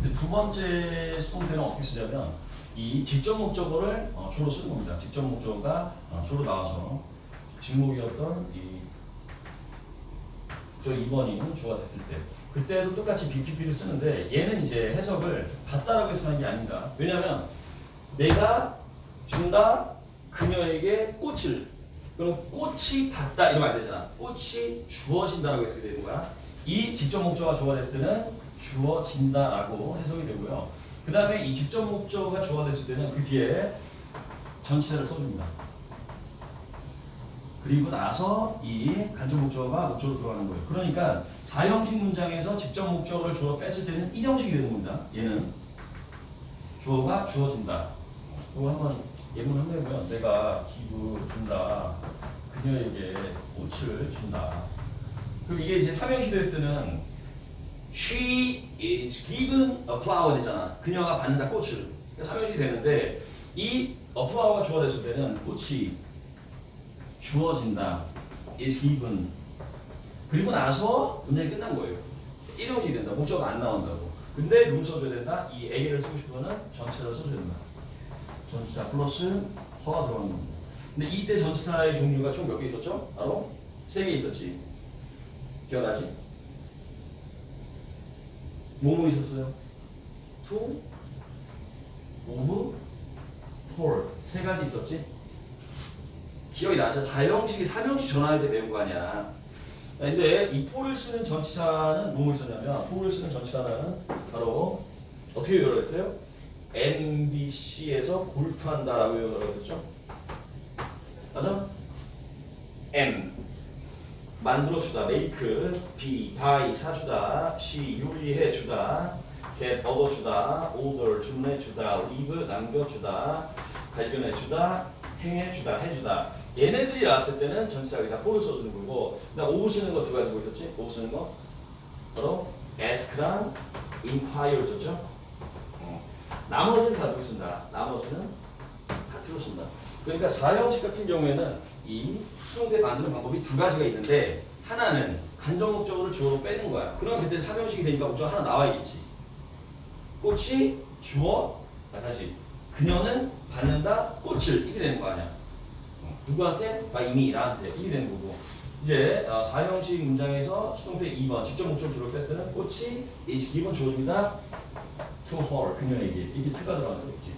Speaker 1: 근데 두 번째 수동태는 어떻게 쓰냐면 이 직접 목적어를 주로 쓰는 겁니다. 직접 목적어가 주로 나와서 직목이었던 저 2번이 주어가 됐을 때 그때도 똑같이 BPP를 쓰는데 얘는 이제 해석을 받다라고 해서 하는 게 아닙니다. 왜냐하면 내가 준다 그녀에게 꽃을 그럼 꽃이 받다 이러면 안 되잖아. 꽃이 주어진다라고 해석이 되는 거야. 이 직접 목적어가 주어가 됐을 때는 주어진다라고 해석이 되고요. 그 다음에 이 직접 목적어가 주어가 됐을 때는 그 뒤에 전치사를 써줍니다. 그리고 나서 이 간접 목적어가 목적으로 들어가는 거예요. 그러니까 4형식 문장에서 직접 목적어를 주어 뺐을 때는 1형식이 되는 겁니다. 얘는 주어가 주어진다. 이거 한번 예문 한번 해보면 내가 give 준다. 그녀에게 꽃을 준다. 그럼 이게 이제 3형식 됐을 때는 she is given a flower 되잖아. 그녀가 받는다 꽃을. 그러니까 3형식이 되는데 이 a flower가 주어 됐을 때는 꽃이 주어진다. is given. 그리고 나서 문장이 끝난 거예요. 1형식이 된다. 목적어가 안 나온다고. 근데 누구 써줘야 된다? 이 A를 쓰고 싶으면 전치사를 써줘야 된다. 전치사 플러스 허가 들어가는 겁니다. 근데 이때 전치사의 종류가 총 몇 개 있었죠? 바로 3개 있었지. 기억나지? 뭐뭐 있었어요? to, of, for. 3가지 있었지? 기억이 나죠? 4형식이 3형식 전환할 때 배운 거 아니야. 근데 이 for를 쓰는 전치사는 뭐뭐 있었냐면 for를 쓰는 전치사는 바로 어떻게 열어냈어요? MBC에서 골프한다라고 열어냈죠? 맞아? M 만들어주다, make, B buy 사주다, C 요리해주다, get 얻어주다, order 주문해주다, leave 남겨주다, 발견해주다, 행해주다, 해주다. 얘네들이 나왔을 때는 전치사가 다 for를 써주는 거고, 그다음 o 쓰는 거 두 가지 뭐 있었지? o 쓰는 거 바로 ask랑 inquire 썼죠? 나머지는 다 누구 쓴다? 나머지는 다 틀어 쓴다. 그러니까 4형식 같은 경우에는 이 수동태 만드는 방법이 두 가지가 있는데 하나는 간접 목적어를 주어로 빼는 거야. 그러면 그때 3형식이 되니까 목적 하나 나와야겠지. 꽃이 주어, 다시 그녀는 받는다 꽃을 이게 되는 거 아니야. 누구한테? 이미 나한테 이게 되는 거고. 이제 4형식 문장에서 수동태 2번 직접 목적을 주로 뺐을 때는 꽃이 is given 주어집니다. to her 그녀에게 이게 to가 들어가는 거겠지.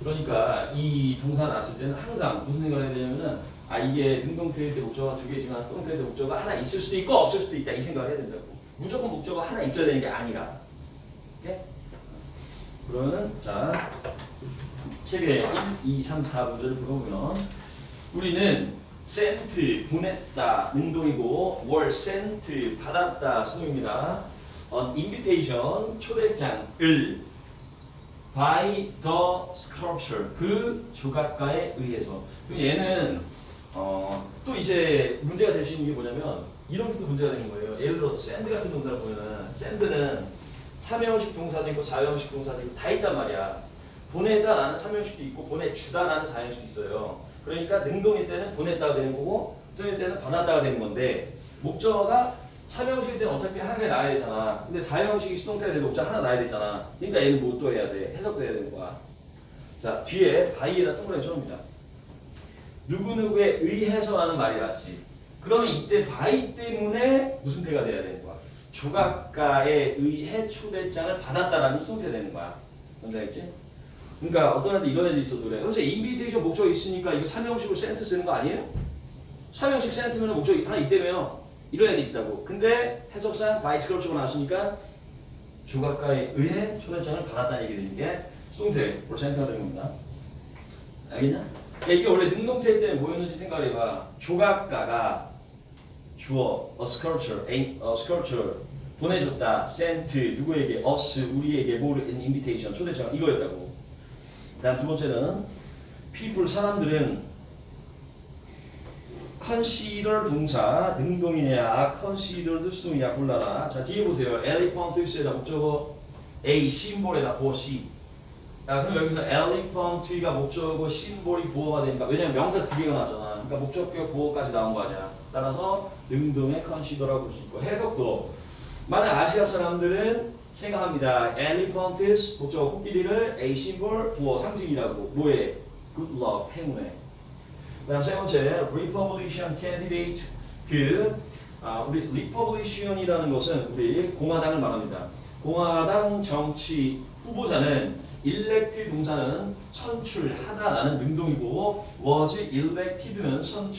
Speaker 1: 그러니까 이 동사 나왔을 때는 항상 무슨 생각을 해야 되냐면은 이게 능동태일 때 목적어가 두 개지만 수동태일 때 목적어가 하나 있을 수도 있고 없을 수도 있다 이 생각을 해야 된다고. 무조건 목적어가 하나 있어야 되는 게 아니라. 오케이? 그러면 자 책의 1, 2, 3, 4문제를 보면 우리는 sent 보냈다 능동이고 were sent 받았다 수동입니다. invitation 초대장을 by the sculpture 그 조각가에 의해서. 얘는 또 이제 문제가 될 수 있는 게 뭐냐면 이런 게 또 문제가 되는 거예요. 예를 들어서 send 같은 동사를 보면은 send는 3형식 동사도 있고 4형식 동사도 있고 다 있단 말이야. 보내다라는 3형식도 있고 보내주다라는 4형식도 있어요. 그러니까 능동일 때는 보냈다가 되는 거고 수동일 때는 받았다가 되는 건데 목적어가 3형식일 때는 어차피 하나가 나와야 되잖아. 근데 4형식이 수동태가 되고 목적 하나 나와야 되잖아. 그러니까 얘는 뭐 또 해야 돼? 해석도 해야 되는 거야. 자 뒤에 by에다 동그라미 쳐놓습니다. 누구누구에 의해서 하는 말이 같지. 그러면 이때 by 때문에 무슨 태가 돼야 되는 거야? 조각가에 의해 초대장을 받았다라는 수동태 되는 거야. 뭔지 알겠지? 그러니까 어떤 애들 이런 애들 있어도 그래. 선생 인비테이션 목적이 있으니까 이거 삼형식으로 센트 쓰는 거 아니에요? 삼형식 센트면 목적이 하나 있다며. 이런 애들 있다고. 근데 해석상 바이스컬처가 나왔으니까 조각가에 의해 초대장을 받았다는 얘기 되는 게 수동태 센트가 되는 겁니다. 알겠냐? 야, 이게 원래 능동태 때 뭐였는지 생각해봐. 조각가가 주어, a sculpture 보내줬다, sent 누구에게, us 우리에게, 뭐를, an invitation 초대장 이거였다고. 다음 두 번째는 people 사람들은 consider 동사 능동이냐, considered 수동이냐 골라라. 자 뒤에 보세요. elephants에다 목적어 A, 심볼에다 보어 C. 자 그럼 여기서 elephan트가 목적어, 심볼이 부어가 되니까 왜냐면 명사 두 개가 나왔잖아. 그러니까 목적격 부어까지 나온 거 아니야. 따라서 능동의 consider라고 볼 수 있고 해석도 만약 아시아 사람들은 생각합니다. elephants 목적어 코끼리를 A 심볼 부어 상징이라고. 뭐에? good luck 행운에. 그다음 세 번째 Republican candidate 우리 Republican이라는 것은 우리 공화당을 말합니다. 공화당 정치 후보자는 elect 동사는 선출하다라는 능동이고 was elected는 선출